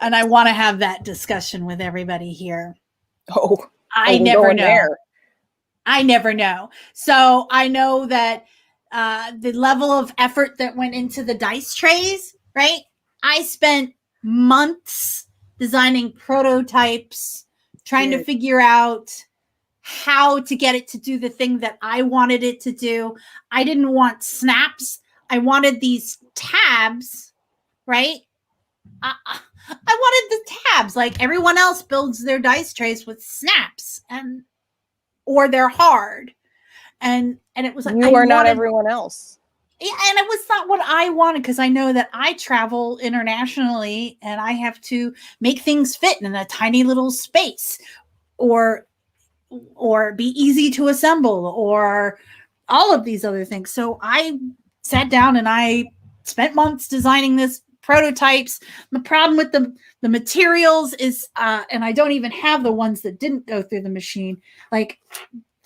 And I want to have that discussion with everybody here. I never know. There. I never know. So I know that the level of effort that went into the dice trays, right? I spent months designing prototypes, trying to figure out how to get it to do the thing that I wanted it to do. I didn't want snaps. I wanted these tabs, right? I wanted the tabs. Like everyone else builds their dice trays with snaps or they're hard. And it was like, you are not everyone else. Yeah, and it was not what I wanted because I know that I travel internationally and I have to make things fit in a tiny little space, or be easy to assemble, or all of these other things. So I sat down and I spent months designing this prototypes. The problem with the materials is and I don't even have the ones that didn't go through the machine. Like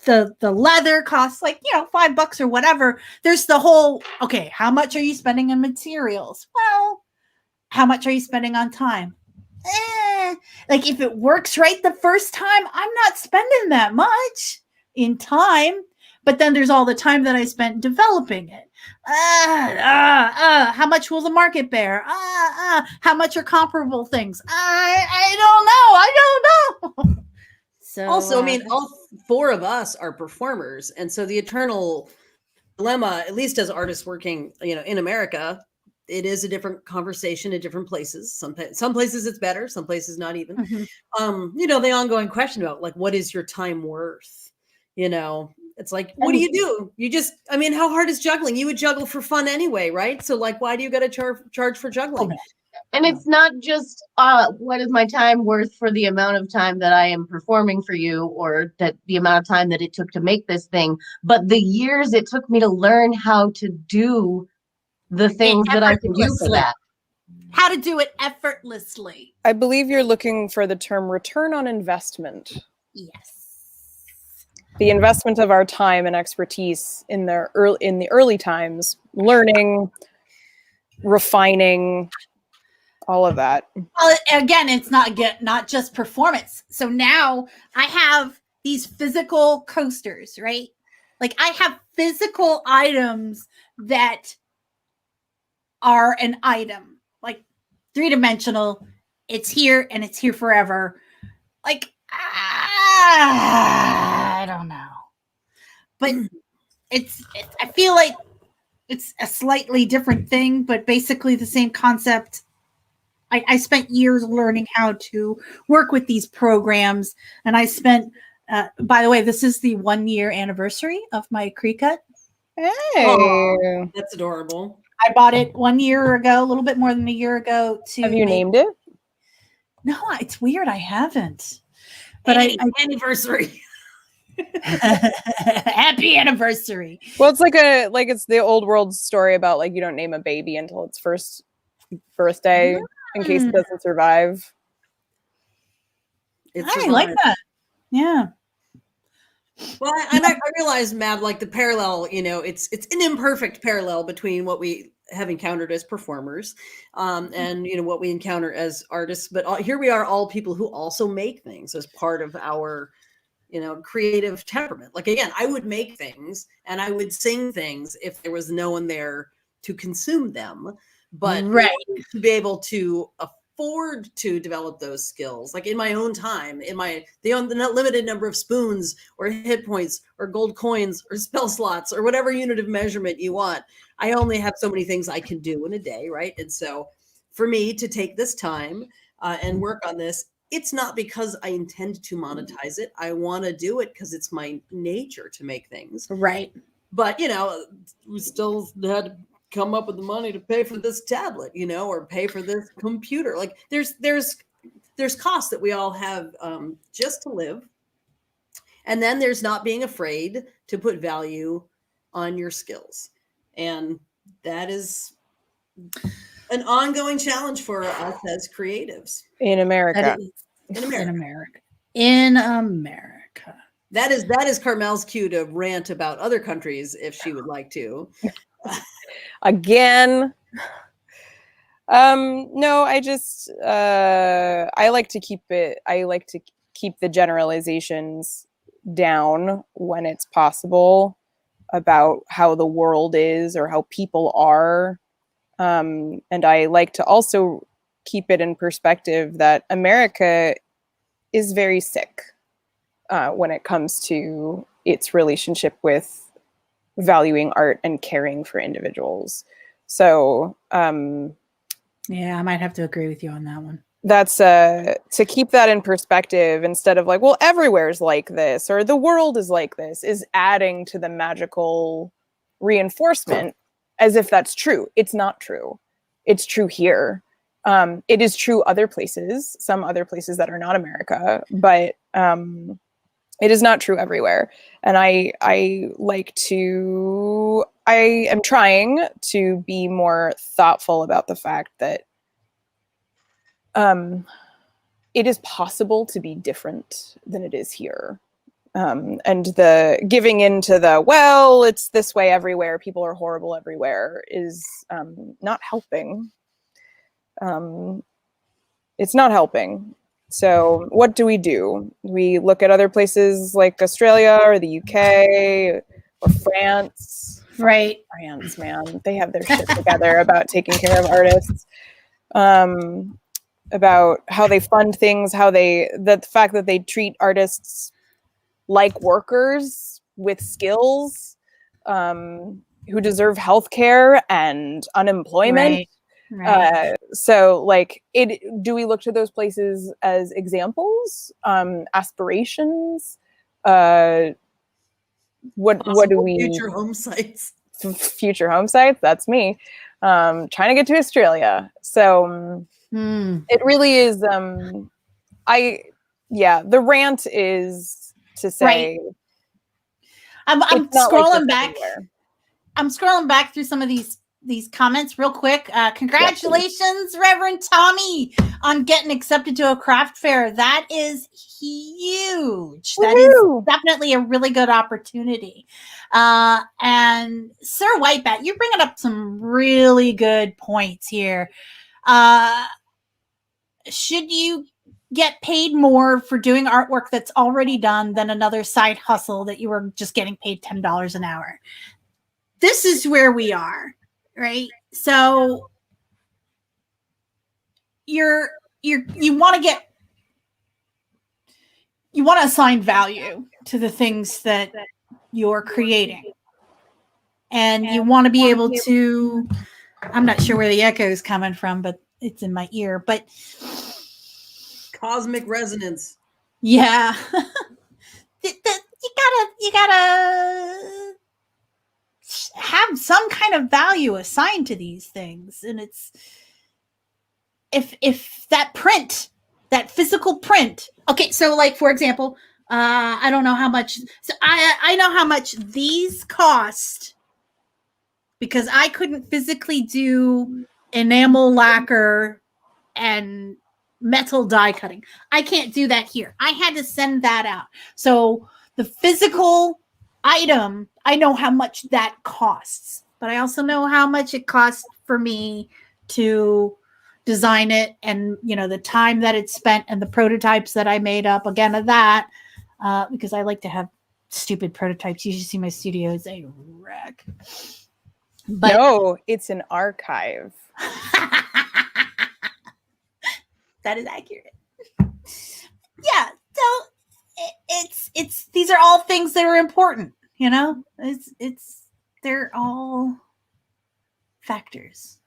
the leather costs like, $5 or whatever. There's the whole, okay, how much are you spending on materials? Well, how much are you spending on time? Like if it works right the first time, I'm not spending that much in time. But then there's all the time that I spent developing it. How much will the market bear? How much are comparable things? I don't know. So Also, I mean, all four of us are performers, and so the eternal dilemma, at least as artists working, in America, it is a different conversation in different places. Some places it's better, some places not even. The ongoing question about like, what is your time worth? It's like, what do you do? You just, I mean, how hard is juggling? You would juggle for fun anyway, right? So like, why do you got to charge for juggling? And it's not just what is my time worth for the amount of time that I am performing for you, or that the amount of time that it took to make this thing, but the years it took me to learn how to do the things that I can do for that. How to do it effortlessly. I believe you're looking for the term return on investment. Yes. The investment of our time and expertise in the early times, learning, refining, all of that. Well, again, it's not just performance. So now I have these physical coasters, right? Like I have physical items that are an item, like 3-dimensional. It's here and it's here forever. Like, I don't know. But I feel like it's a slightly different thing, but basically the same concept. I spent years learning how to work with these programs. And I spent, by the way, this is the 1-year anniversary of my Cricut. Hey, Aww, that's adorable. I bought it 1 year ago, a little bit more than a year ago. Have you named it? No, it's weird. I haven't. But anniversary. Happy anniversary. Well, it's it's the old world story about like you don't name a baby until its first birthday in case it doesn't survive. I like that. Yeah. Well, and I realize, Matt, like the parallel, it's an imperfect parallel between what we have encountered as performers and, what we encounter as artists. But here we are, all people who also make things as part of our, creative temperament. Like, again, I would make things and I would sing things if there was no one there to consume them. But to be able to afford to develop those skills, like in my own time, the limited number of spoons or hit points or gold coins or spell slots or whatever unit of measurement you want, I only have so many things I can do in a day, right? And so for me to take this time and work on this, it's not because I intend to monetize it. I want to do it because it's my nature to make things. Right. But, we still had to come up with the money to pay for this tablet, or pay for this computer. Like there's costs that we all have just to live. And then there's not being afraid to put value on your skills. And that is an ongoing challenge for us as creatives. In America. In America. That is Carmel's cue to rant about other countries if she would like to. Again. No, I just I like to keep the generalizations down when it's possible about how the world is or how people are. And I like to also keep it in perspective that America is very sick when it comes to its relationship with valuing art and caring for individuals. So yeah, I might have to agree with you on that one. That's to keep that in perspective instead of like, well, everywhere's like this or the world is like this, is adding to the magical reinforcement as if that's true. It's not true. It's true here. It is true other places, some other places that are not America, but it is not true everywhere. And I am trying to be more thoughtful about the fact that it is possible to be different than it is here. And the giving into the, well, it's this way everywhere, people are horrible everywhere, is not helping. It's not helping. So what do? We look at other places like Australia or the UK or France. Right. France, man, they have their shit together about taking care of artists. About how they fund things, the fact that they treat artists like workers with skills, who deserve healthcare and unemployment. Right. So like, do we look to those places as examples, aspirations? What do we future home sites? Future home sites? That's me. Trying to get to Australia. So it really is. The rant is to say, I'm it's not scrolling like this back. everywhere. I'm scrolling back through some of these comments real quick. Congratulations, Reverend Tommy, on getting accepted to a craft fair. That is huge. That is definitely a really good opportunity. And Sir Whitebat, you're bringing up some really good points here. Should you get paid more for doing artwork that's already done than another side hustle that you were just getting paid $10 an hour? This is where we are, right? So you want to assign value to the things that you're creating, and you want to be able to. I'm not sure where the echo is coming from, but it's in my ear. But cosmic resonance. Yeah, you gotta have some kind of value assigned to these things, and it's if that physical print. Okay, so like for example, I don't know how much. So I know how much these cost because I couldn't physically do enamel lacquer and metal die cutting. I can't do that here. I had to send that out. So the physical item, I know how much that costs, but I also know how much it costs for me to design it, and the time that it's spent and the prototypes that I made up again of that, because I like to have stupid prototypes. You should see my studio is a wreck. But no, it's an archive. That is accurate. Yeah, so it's these are all things that are important, they're all factors.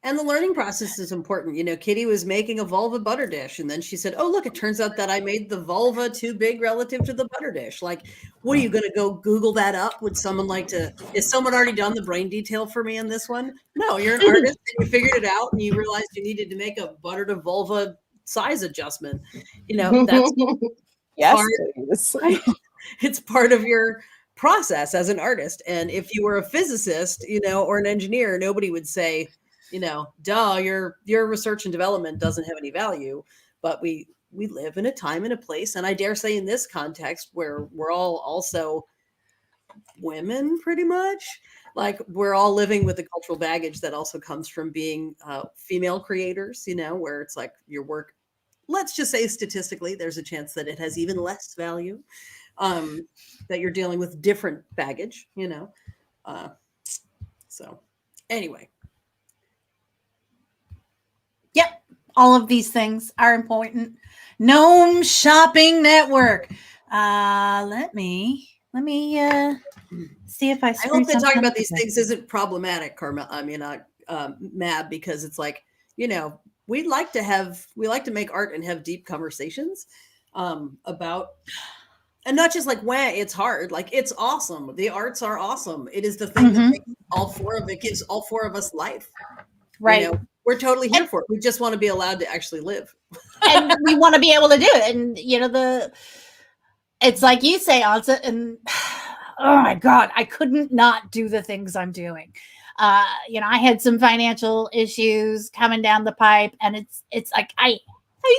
And the learning process is important. Kitty was making a vulva butter dish, and then she said, oh, look, it turns out that I made the vulva too big relative to the butter dish. Like, what are you going to go Google that up? Would someone is someone already done the brain detail for me in this one? No, you're an artist and you figured it out and you realized you needed to make a butter to vulva size adjustment. That's yes, it's part of your process as an artist. And if you were a physicist, or an engineer, nobody would say, duh, your research and development doesn't have any value. But we live in a time and a place, and I dare say in this context where we're all also women, pretty much, like we're all living with the cultural baggage that also comes from being female creators, where it's like your work, let's just say statistically, there's a chance that it has even less value, that you're dealing with different baggage, so anyway. Yep. All of these things are important. Gnome Shopping Network. Let me see if I hope that talking about these things isn't problematic, Carmel. I mean, Mab, because it's like, we like to make art and have deep conversations about And not just like, wah, it's hard. Like, it's awesome. The arts are awesome. It is the thing that makes gives all four of us life. Right. You know, we're totally here for it. We just want to be allowed to actually live. And we want to be able to do it. And, you know, it's like you say, Ansa, and oh my God, I couldn't not do the things I'm doing. You know, I had some financial issues coming down the pipe, and it's like, I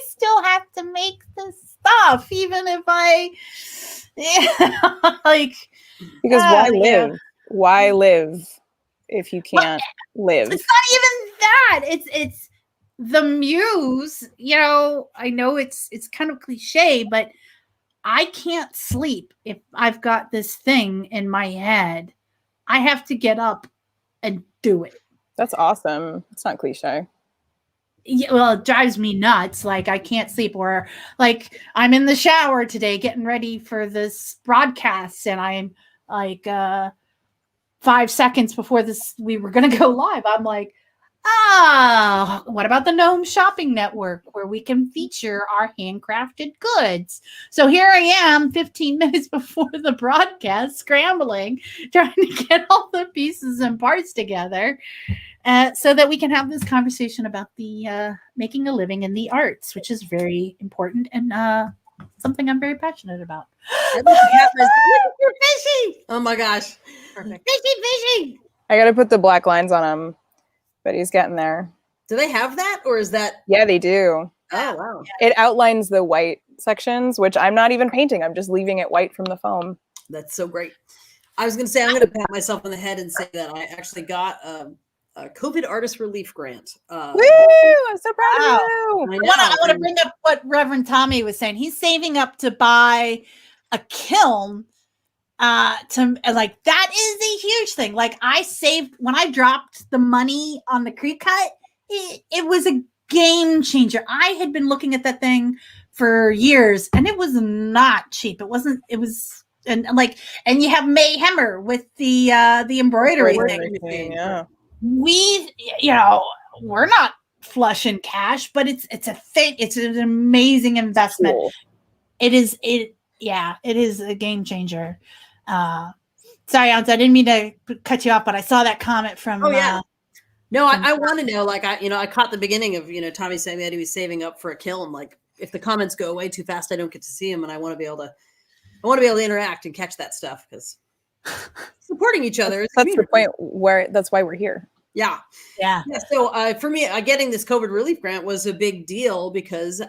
still have to make this stuff, even if like, because why live? Yeah. Why live if you can't live? It's not even that. It's the muse. You know, I know it's kind of cliche, but I can't sleep if I've got this thing in my head. I have to get up and do it. That's awesome. It's not cliche. Yeah, well, it drives me nuts. Like, I can't sleep, or like I'm in the shower today getting ready for this broadcast, and I'm like 5 seconds before we were going to go live, I'm like, what about the Gnome Shopping Network, where we can feature our handcrafted goods? So here I am 15 minutes before the broadcast, scrambling, trying to get all the pieces and parts together so that we can have this conversation about the making a living in the arts, which is very important and something I'm very passionate about. You're fishy! Oh my gosh. Perfect. Fishy! I got to put the black lines on him, but he's getting there. Do they have that, or is that? Yeah, they do. Oh, wow. It outlines the white sections, which I'm not even painting. I'm just leaving it white from the foam. That's so great. I was going to say, I'm going to pat myself on the head and say that I actually got a COVID artist relief grant. Woo! I'm so proud of you. I want to bring up what Reverend Tommy was saying. He's saving up to buy a kiln. Like, that is a huge thing. Like, I saved when I dropped the money on the creek cut. It was a game changer. I had been looking at that thing for years, and it was not cheap. It wasn't. It was, and you have May Hemmer with the embroidery thing. Yeah. We, we're not flush in cash, but it's a thing. It's an amazing investment. Cool. It is a game changer. Sorry, Ansa, I didn't mean to cut you off, but I saw that comment from. Oh yeah. No, I want to know. Like, I caught the beginning of Tommy saying that he was saving up for a kiln. Like, if the comments go away too fast, I don't get to see him, and I want to be able to interact and catch that stuff, because supporting each other. That's the point that's why we're here. Yeah. So for me, getting this COVID relief grant was a big deal because,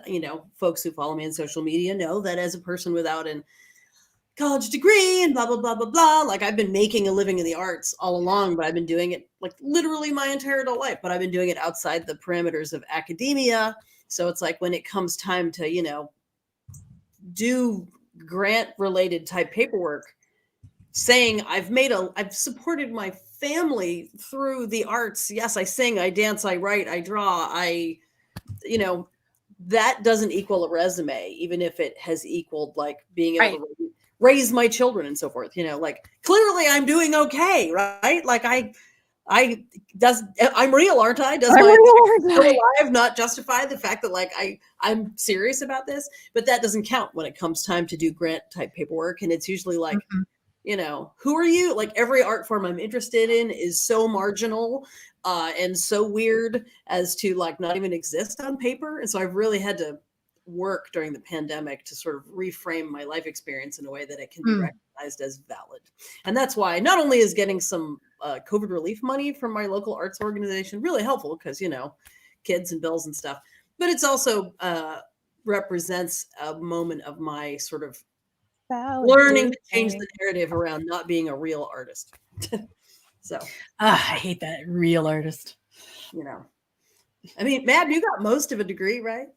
folks who follow me on social media know that as a person without an college degree and blah, blah, blah, blah, blah, like, I've been making a living in the arts all along, but I've been doing it like literally my entire adult life, but I've been doing it outside the parameters of academia. So it's like, when it comes time to, do grant related type paperwork, saying I've supported my family through the arts. Yes, I sing, I dance, I write, I draw, that doesn't equal a resume, even if it has equaled like being able to raise my children and so forth. Like, clearly I'm doing okay, right? Like, I'm real, aren't I? Does my alive not justify the fact that, like, I'm serious about this? But that doesn't count when it comes time to do grant type paperwork, and it's usually like, who are you? Like, every art form I'm interested in is so marginal and so weird as to, like, not even exist on paper. And so I've really had to work during the pandemic to sort of reframe my life experience in a way that it can be recognized as valid. And that's why not only is getting some COVID relief money from my local arts organization really helpful, because, kids and bills and stuff, but it's also represents a moment of my sort of learning to change the narrative around not being a real artist. So I hate that, real artist. I mean, Mab, you got most of a degree, right?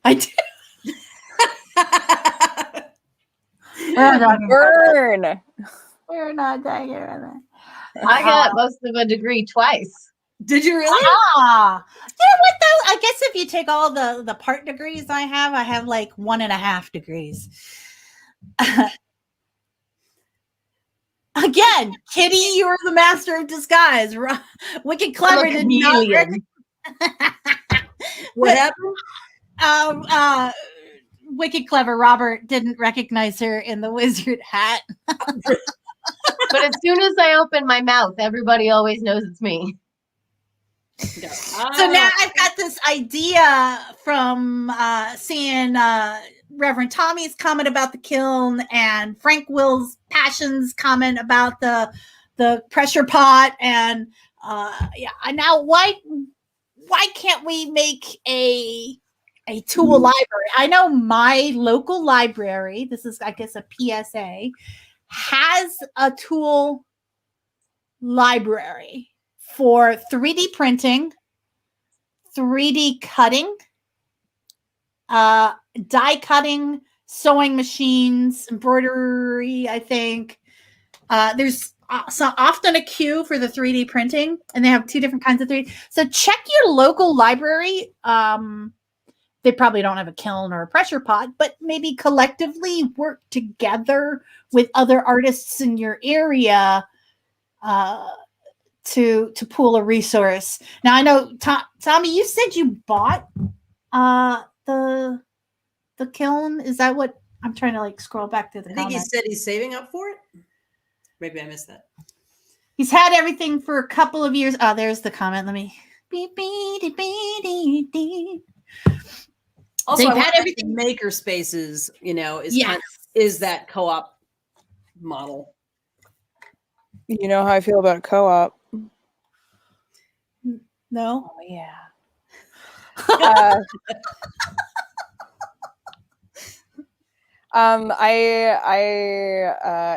I do. Burn. We're not talking about that. I got most of a degree twice. Did you really? You know what, though? I guess if you take all the part degrees I have like 1.5 degrees. Again, Kitty, you are the master of disguise. Wicked clever. Did not what happened? wicked clever Robert didn't recognize her in the wizard hat. But as soon as I open my mouth, everybody always knows it's me. Yeah. So now I've got this idea from seeing Reverend Tommy's comment about the kiln and Frank Will's Passion's comment about the pressure pot, and yeah. Now why can't we make a tool library? I know my local library, this is I guess a PSA, has a tool library for 3D printing, 3D cutting, die cutting, sewing machines, embroidery, I think. There's so often a queue for the 3D printing, and they have 2 different kinds of 3D. So check your local library. They probably don't have a kiln or a pressure pot, but maybe collectively work together with other artists in your area to pool a resource. Now I know Tommy, you said you bought the kiln. Is that what I'm trying to like scroll back to the I think comments? he said he's saving up for it. Maybe I missed that. He's had everything for a couple of years. Oh, there's the comment. Let me. Also, They've I had had everything. Maker spaces, you know, is Yes. kind of, is that co-op model. You know how I feel about co-op. No. Oh yeah. uh, I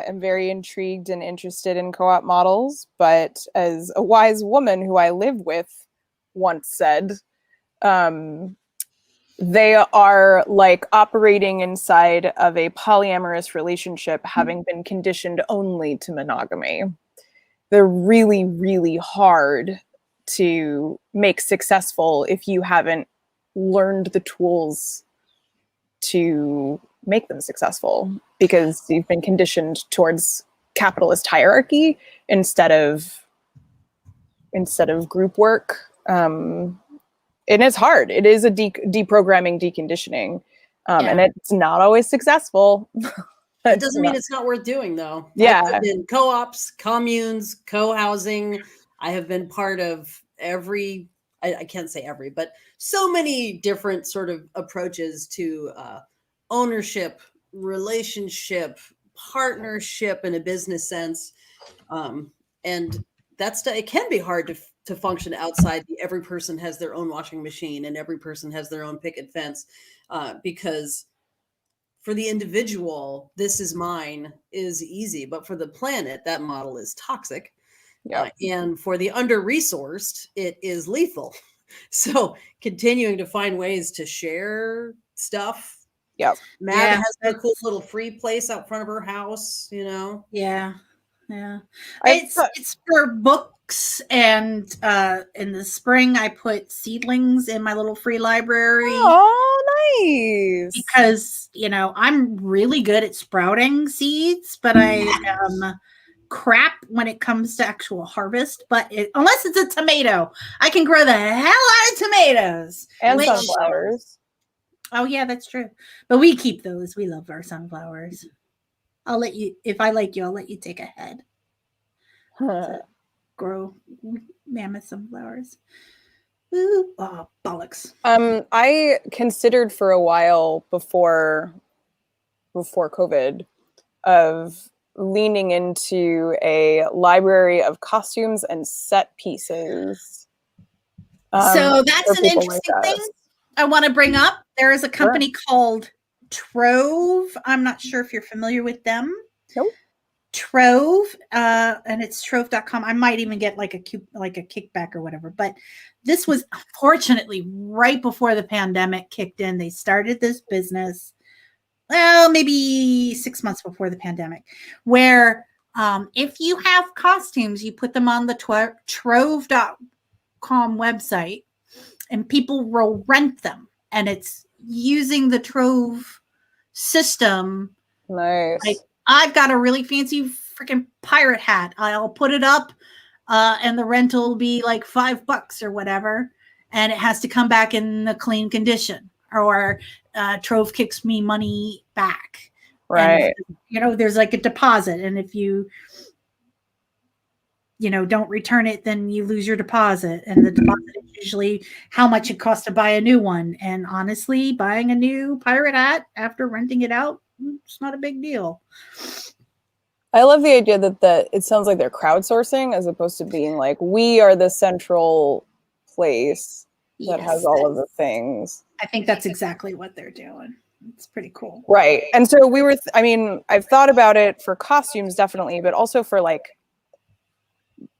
am very intrigued and interested in co-op models, but as a wise woman who I live with once said, they are like operating inside of a polyamorous relationship, having been conditioned only to monogamy. They're really, really hard to make successful if you haven't learned the tools to make them successful, because you've been conditioned towards capitalist hierarchy instead of group work. And it's hard. It is a deprogramming, deconditioning, and it's not always successful. That doesn't mean it's not worth doing, though. Yeah. I've been in co-ops, communes, co-housing. I have been part of every, I can't say every, but so many different sort of approaches to ownership, relationship, partnership in a business sense. And that's, it can be hard to function outside the every person has their own washing machine and every person has their own picket fence, because for the individual, this is mine is easy, but for the planet, that model is toxic. And for the under-resourced, it is lethal. So continuing to find ways to share stuff. Yep. Matt has a cool little free place out front of her house, you know? Yeah. It's for books, and in the spring I put seedlings in my little free library. Oh, nice. Because, you know, I'm really good at sprouting seeds, but I am crap when it comes to actual harvest. But unless it's a tomato, I can grow the hell out of tomatoes. And sunflowers. Oh, yeah, that's true. But we keep those. We love our sunflowers. I'll let you, if I like you, I'll let you take a head. Grow mammoth sunflowers. Ooh, oh, bollocks. I considered for a while before COVID of leaning into a library of costumes and set pieces. So that's an interesting thing I want to bring up. There is a company called Trove. I'm not sure if you're familiar with them. Nope. Trove, and it's trove.com. I might even get like a kickback or whatever. But this was unfortunately right before the pandemic kicked in. They started this business, well, maybe 6 months before the pandemic, where if you have costumes, you put them on the trove.com website, and people will rent them, and it's using the Trove system. Nice. Like, I've got a really fancy freaking pirate hat. I'll put it up, and the rental will be like $5 or whatever, and it has to come back in a clean condition. or Trove kicks me money back. Right. And, there's like a deposit. And if you don't return it, then you lose your deposit. And the deposit is usually how much it costs to buy a new one. And honestly, buying a new pirate hat after renting it out, it's not a big deal. I love the idea that it sounds like they're crowdsourcing as opposed to being like, we are the central place that has all of the things. I think that's exactly what they're doing. It's pretty cool. Right. And so we were, I've thought about it for costumes, definitely, but also for like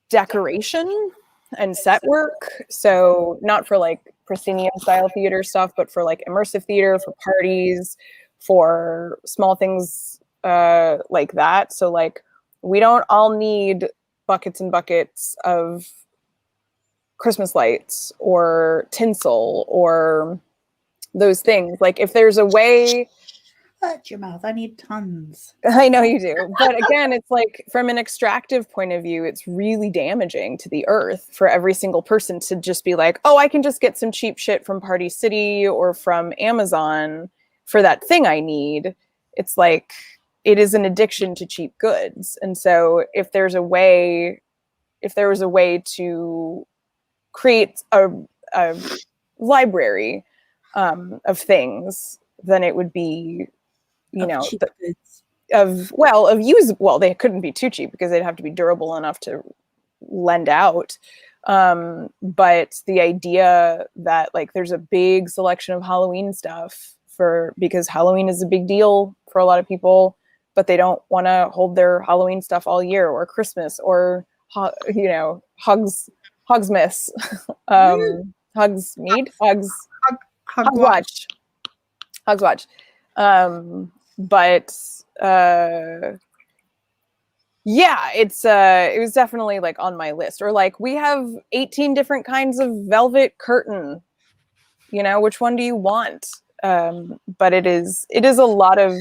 decoration and set work. So not for like proscenium style theater stuff, but for like immersive theater, for parties, for small things like that. So like we don't all need buckets and buckets of Christmas lights or tinsel or those things. Like if there's a way, shut your mouth, I need tons. I know you do, but again, it's like from an extractive point of view, it's really damaging to the earth for every single person to just be like, oh, I can just get some cheap shit from Party City or from Amazon for that thing I need. It's like it is an addiction to cheap goods. And so if there was a way to create a library of things, then it would be, they couldn't be too cheap because they'd have to be durable enough to lend out. But the idea that like there's a big selection of Halloween stuff because Halloween is a big deal for a lot of people, but they don't want to hold their Halloween stuff all year, or Christmas, or Hogsmiss, Hogsmeade, Hogswatch. But it was definitely like on my list. Or like we have 18 different kinds of velvet curtain. Which one do you want? But it is a lot of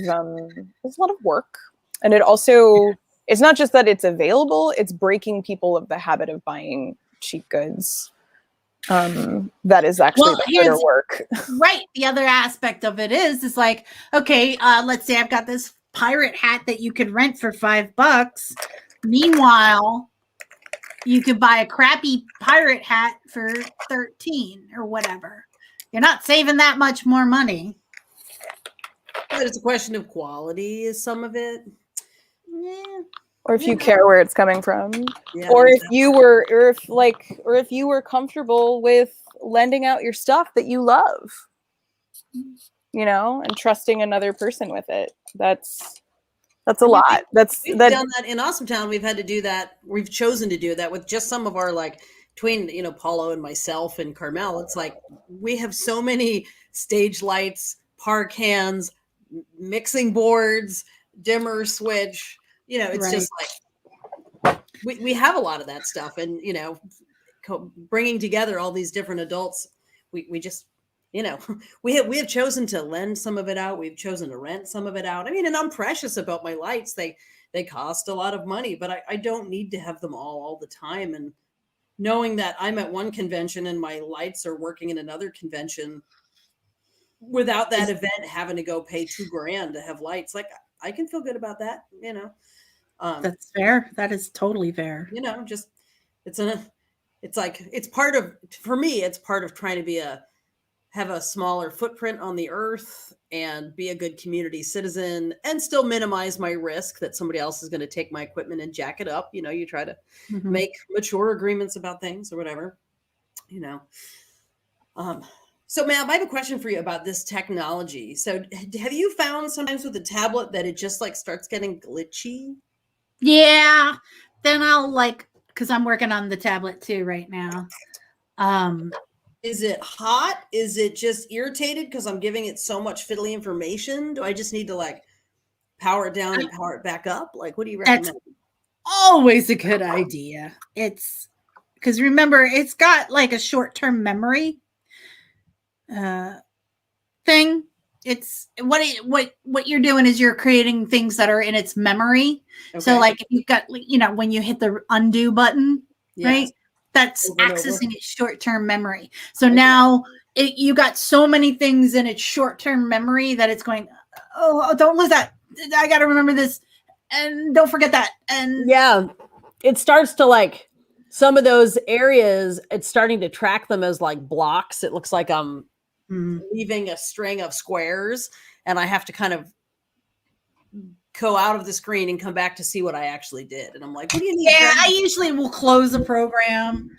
work, and it's not just that it's available; it's breaking people of the habit of buying cheap goods. That is actually the harder work. Right. The other aspect of it is like, okay, let's say I've got this pirate hat that you could rent for $5. Meanwhile, you could buy a crappy pirate hat for $13 or whatever. You're not saving that much more money. But it's a question of quality, is some of it. Yeah. Or if you care where it's coming from, or if you were comfortable with lending out your stuff that you love, and trusting another person with it. That's a lot. We've done that in Awesome Town. We've had to do that. We've chosen to do that with just some of our between Paulo and myself and Carmel. It's like we have so many stage lights, park hands, mixing boards, dimmer switch. It's right. Just like we have a lot of that stuff, and bringing together all these different adults, we just we have chosen to lend some of it out. We've chosen to rent some of it out. And I'm precious about my lights. They cost a lot of money, but I don't need to have them all the time. And knowing that I'm at one convention and my lights are working in another convention without that event having to go pay $2,000 to have lights, like I can feel good about that. That's fair. That is totally fair. Just it's part of, for me, it's part of trying to have a smaller footprint on the earth and be a good community citizen and still minimize my risk that somebody else is going to take my equipment and jack it up. You try to make mature agreements about things or whatever, So, ma'am, I have a question for you about this technology. So have you found sometimes with the tablet that it just starts getting glitchy? Yeah. Then I'll because I'm working on the tablet too right now. Is it hot? Is it just irritated because I'm giving it so much fiddly information? Do I just need to power it down and power it back up? What do you recommend? That's always a good idea. It's because remember, it's got a short-term memory thing. It's what you're doing is you're creating things that are in its memory. Okay. So if you've got when you hit the undo button, yes, right? That's accessing its short-term memory. So now you got so many things in its short-term memory that it's going, oh, don't lose that. I got to remember this, and don't forget that. And yeah, it starts to like some of those areas. It's starting to track them as like blocks. It looks like I'm leaving a string of squares, and I have to kind of go out of the screen and come back to see what I actually did. And I'm like, what do you need? Yeah, I usually will close the program.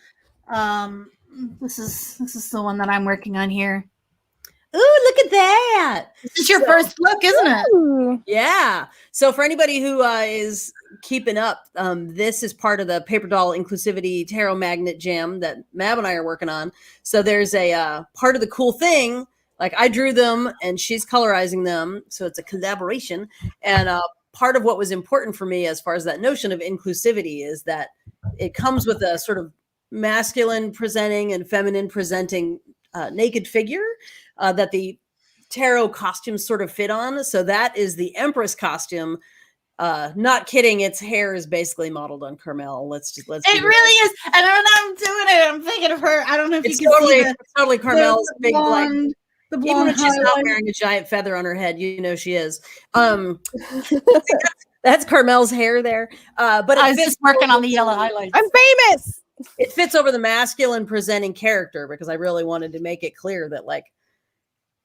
This is the one that I'm working on here. Ooh, look at that. This is your first look, isn't it? Ooh. Yeah. So for anybody who is keeping up, this is part of the Paper Doll Inclusivity Tarot Magnet Jam that Mab and I are working on. So there's a part of the cool thing, like I drew them and she's colorizing them. So it's a collaboration. And part of what was important for me as far as that notion of inclusivity is that it comes with a sort of masculine presenting and feminine presenting naked figure that the tarot costumes sort of fit on. So that is the Empress costume. Not kidding, its hair is basically modeled on Carmel. Let's It really is. And when I'm doing it, I'm thinking of her. I don't know if it's you can totally, see it's totally Carmel's the big black. blonde, the Even blonde when she's not highlight. wearing a giant feather on her head, you know she is. That's Carmel's hair there. But I was just working on the yellow highlights. I'm famous. it fits over the masculine presenting character because I really wanted to make it clear that like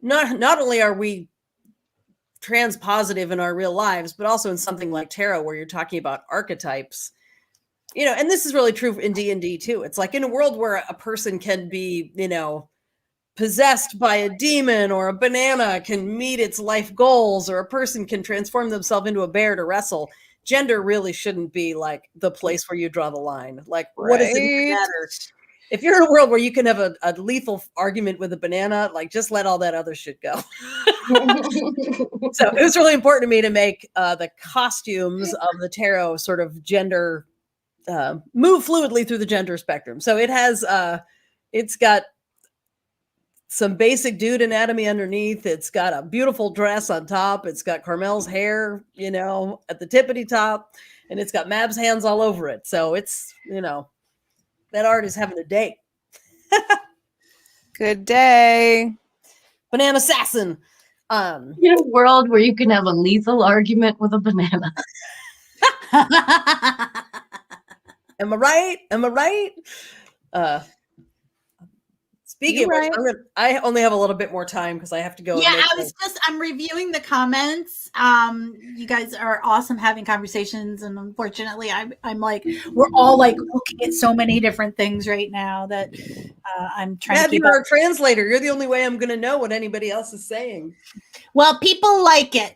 not only are we trans positive in our real lives, but also in something like tarot where you're talking about archetypes. You know, and this is really true in D&D too. It's like in a world where a person can be, you know, possessed by a demon, or a banana can meet its life goals, or a person can transform themselves into a bear to wrestle. Gender really shouldn't be like the place where you draw the line. Like, what does it Right. matter? If you're in a world where you can have a lethal argument with a banana, like just let all that other shit go. So it was really important to me to make the costumes of the tarot sort of gender move fluidly through the gender spectrum. So it has it's got some basic dude anatomy underneath. It's got a beautiful dress on top. It's got Carmel's hair, you know, at the tippity top, and it's got Mab's hands all over it. So it's, you know, that art is having a day. Good day. Banana assassin. In a world where you can have a lethal argument with a banana. Am I right? Am I right? Speaking You're of which, I only have a little bit more time because I have to go. Yeah, I'm reviewing the comments. You guys are awesome having conversations, and unfortunately I'm like, we're all like looking at so many different things right now that I'm trying to keep you're up. our translator. You're the only way I'm going to know what anybody else is saying. Well, people like it.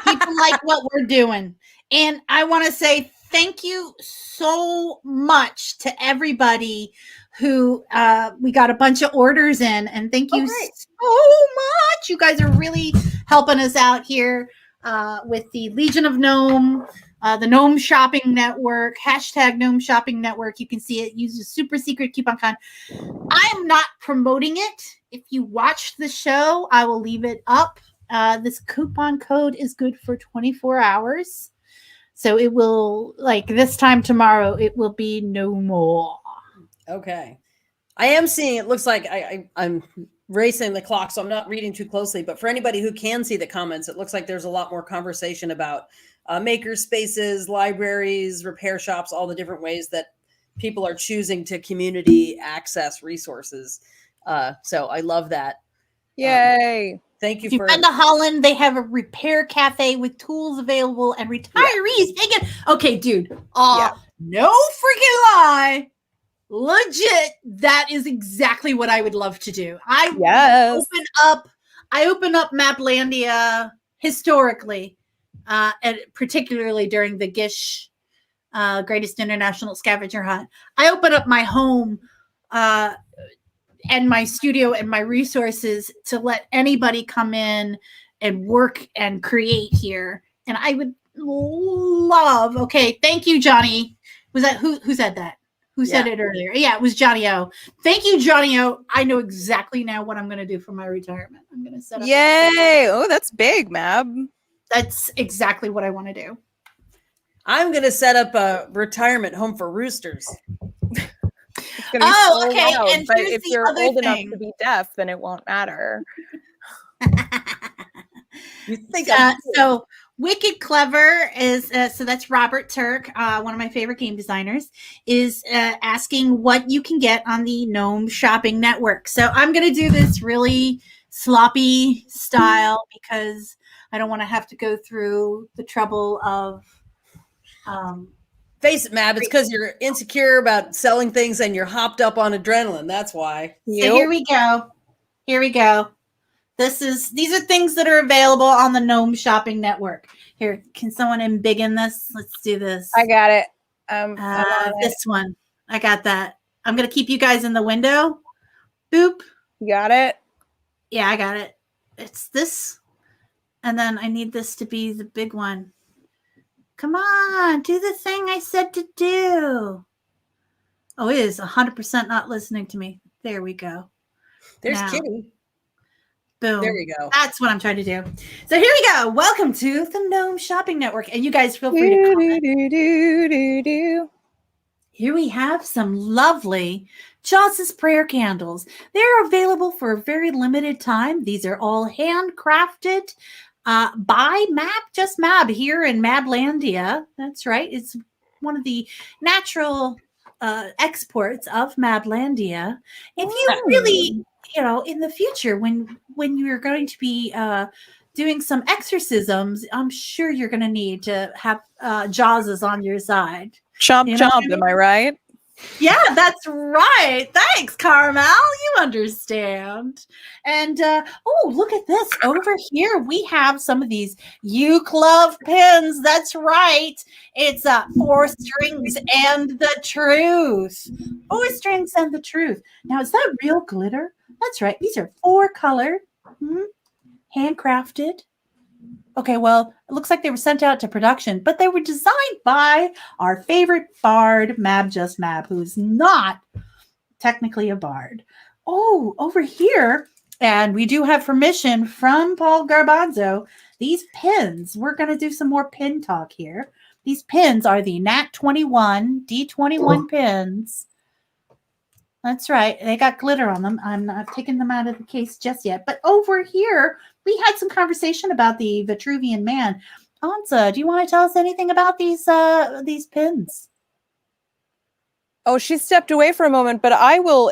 People like what we're doing. And I want to say thank you so much to everybody who we got a bunch of orders in, and thank you so much. You guys are really helping us out here with the Legion of Gnome, the Gnome Shopping Network, hashtag Gnome Shopping Network. You can see it. Use a super secret coupon code. I am not promoting it. If you watch the show, I will leave it up. This coupon code is good for 24 hours. So it will, like this time tomorrow, it will be no more. Okay. I am seeing, it looks like I'm racing the clock, so I'm not reading too closely. But for anybody who can see the comments, it looks like there's a lot more conversation about maker spaces, libraries, repair shops, all the different ways that people are choosing to community access resources. So I love that. Yay. Thank you If you've been to Holland, they have a repair cafe with tools available, and retirees take it. Okay, dude. No freaking lie. Legit, that is exactly what I would love to do. I open up Maplandia historically, and particularly during the Gish Greatest International Scavenger Hunt. I open up my home and my studio and my resources to let anybody come in and work and create here. And I would love. Okay, thank you, Johnny. Was that who said that? Who said it earlier? Yeah, it was Johnny O. Thank you, Johnny O. I know exactly now what I'm going to do for my retirement. I'm going to set up. Yay! Oh, that's big, Mab. That's exactly what I want to do. I'm going to set up a retirement home for roosters. going to be Oh, so okay, loud. and But here's if the you're other old enough thing. to be deaf, then it won't matter. You think So Wicked Clever is so that's Robert Turk, one of my favorite game designers, is asking what you can get on the Gnome Shopping Network. So I'm going to do this really sloppy style because I don't want to have to go through the trouble of. face it, Mab, it's because you're insecure about selling things and you're hopped up on adrenaline. That's why. So here we go. Here we go. These are things that are available on the Gnome Shopping Network. Here, can someone embiggen this? Let's do this. I got it. I'm on This one. I got that. I'm going to keep you guys in the window. Boop. You got it? Yeah, I got it. It's this. And then I need this to be the big one. Come on, do the thing I said to do. Oh, it is 100% not listening to me. There we go. There's Now. Kitty. Boom. There we go. That's what I'm trying to do. So here we go. Welcome to the Gnome Shopping Network. And you guys feel free to comment. Here we have some lovely Chaucer's prayer candles. They're available for a very limited time. These are all handcrafted by Just Mab here in Mablandia. That's right. It's one of the natural exports of Mablandia. If you really, in the future when you're going to be doing some exorcisms, I'm sure you're going to need to have Jawses on your side. Chomp, You know chomp, what I mean? am I right? Yeah, that's right. Thanks, Carmel. You understand. And oh, look at this. Over here, we have some of these Uke Love pins. That's right. It's 4 strings and the truth. 4 strings and the truth. Now, is that real glitter? That's right. These are 4 colored, handcrafted. Okay, well, it looks like they were sent out to production, but they were designed by our favorite bard, Just Mab, who's not technically a bard. Oh, over here, and we do have permission from Paul Garbanzo, these pins, we're going to do some more pin talk here. These pins are the Nat 21, D21 pins. That's right. They got glitter on them. I'm not taking them out of the case just yet. But over here, we had some conversation about the Vitruvian Man. Ansa, do you want to tell us anything about these pins? Oh, she stepped away for a moment, but I will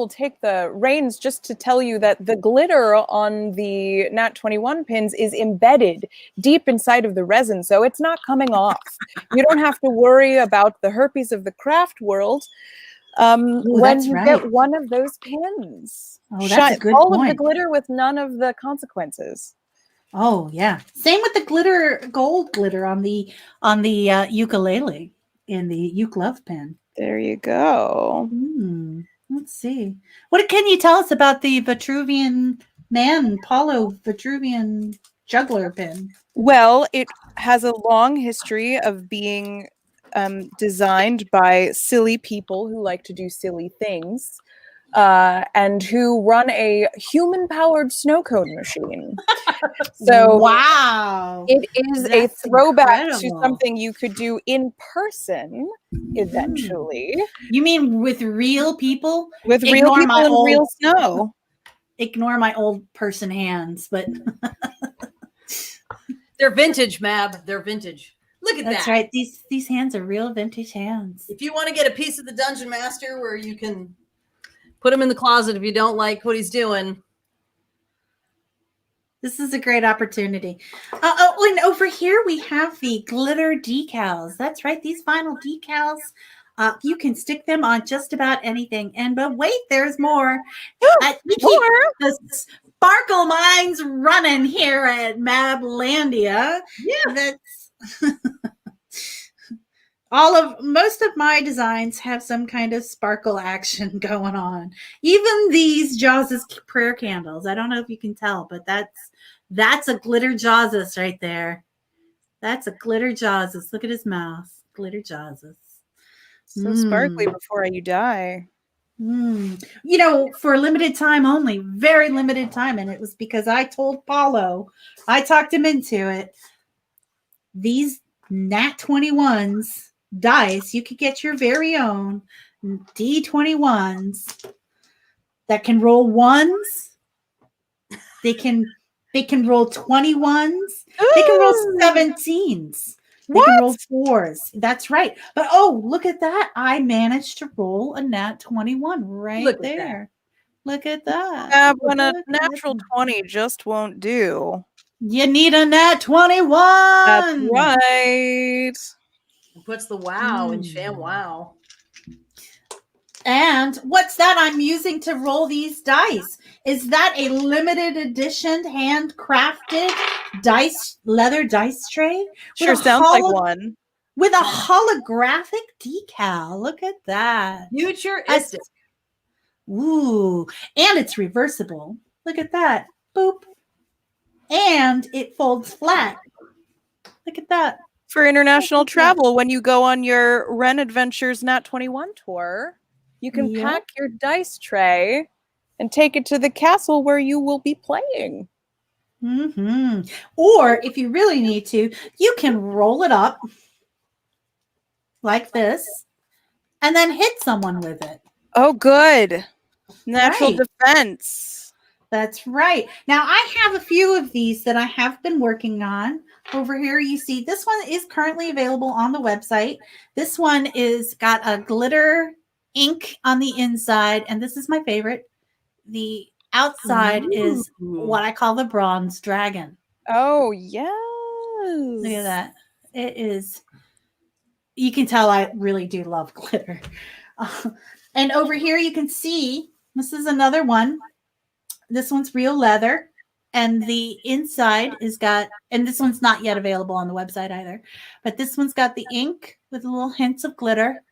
take the reins just to tell you that the glitter on the Nat 21 pins is embedded deep inside of the resin, so it's not coming off. You don't have to worry about the herpes of the craft world. When you get one of those pins. Oh, that's a good all point. of the glitter with none of the consequences. Oh, yeah. Same with the gold glitter on the ukulele in the Uke Love pin. There you go. Let's see. What can you tell us about the Vitruvian Man, Paulo Vitruvian juggler pin? Well, it has a long history of being designed by silly people who like to do silly things and who run a human-powered snow cone machine. So wow, it is a throwback to something you could do in person eventually. You mean with real people? With real people and real snow. Ignore my old person hands, but they're vintage, Mab. They're vintage. Look at that. That's right. These hands are real vintage hands. If you want to get a piece of the Dungeon Master where you can put him in the closet if you don't like what he's doing. This is a great opportunity. And over here we have the glitter decals. That's right. These vinyl decals, you can stick them on just about anything. But wait, there's more. We keep the sparkle mines running here at Mablandia. Yeah. That's most of my designs have some kind of sparkle action going on. Even these Jawses prayer candles. I don't know if you can tell, but that's a glitter Jawses right there. That's a glitter Jawses. Look at his mouth. Glitter Jawses. So sparkly before you die. For a limited time only. Very limited time. And it was because I told Paulo. I talked him into it. These Nat 21s dice, you could get your very own, D21s that can roll ones. They can roll 21s. They can roll Ooh. 17s. They What? can roll 4s. That's right. But oh, look at that. I managed to roll a nat 21 right Look at there. Look at that. Yeah, when a Look at natural that. 20 just won't do. You need a nat 21. That's right. Puts the wow in sham wow. And what's that I'm using to roll these dice? Is that a limited edition handcrafted leather dice tray? Sure sounds like one. With a holographic decal. Look at that. Futuristic. Ooh, and it's reversible. Look at that. Boop. And it folds flat. Look at that. For international travel, when you go on your Ren Adventures Nat 21 tour, you can Yep. pack your dice tray and take it to the castle where you will be playing. Mm-hmm. Or if you really need to, you can roll it up like this and then hit someone with it. Oh, good. Natural Right. defense. That's right. Now, I have a few of these that I have been working on. Over here, you see this one is currently available on the website. This one is got a glitter ink on the inside, and this is my favorite. The outside is what I call the bronze dragon. Oh, yes. Look at that. It is, you can tell I really do love glitter. And over here, you can see this is another one. This one's real leather. And the inside is got, and this one's not yet available on the website either, but this one's got the ink with little hints of glitter.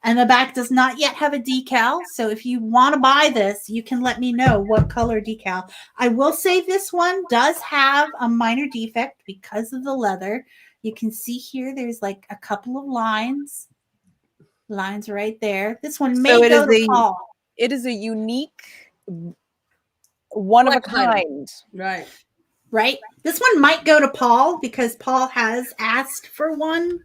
And the back does not yet have a decal. So if you want to buy this, you can let me know what color decal. I will say this one does have a minor defect because of the leather. You can see here there's like a couple of lines right there. This one may So it go is to a- Paul. It is a unique, one of a Collector's item. kind. Right. Right? This one might go to Paul because Paul has asked for one.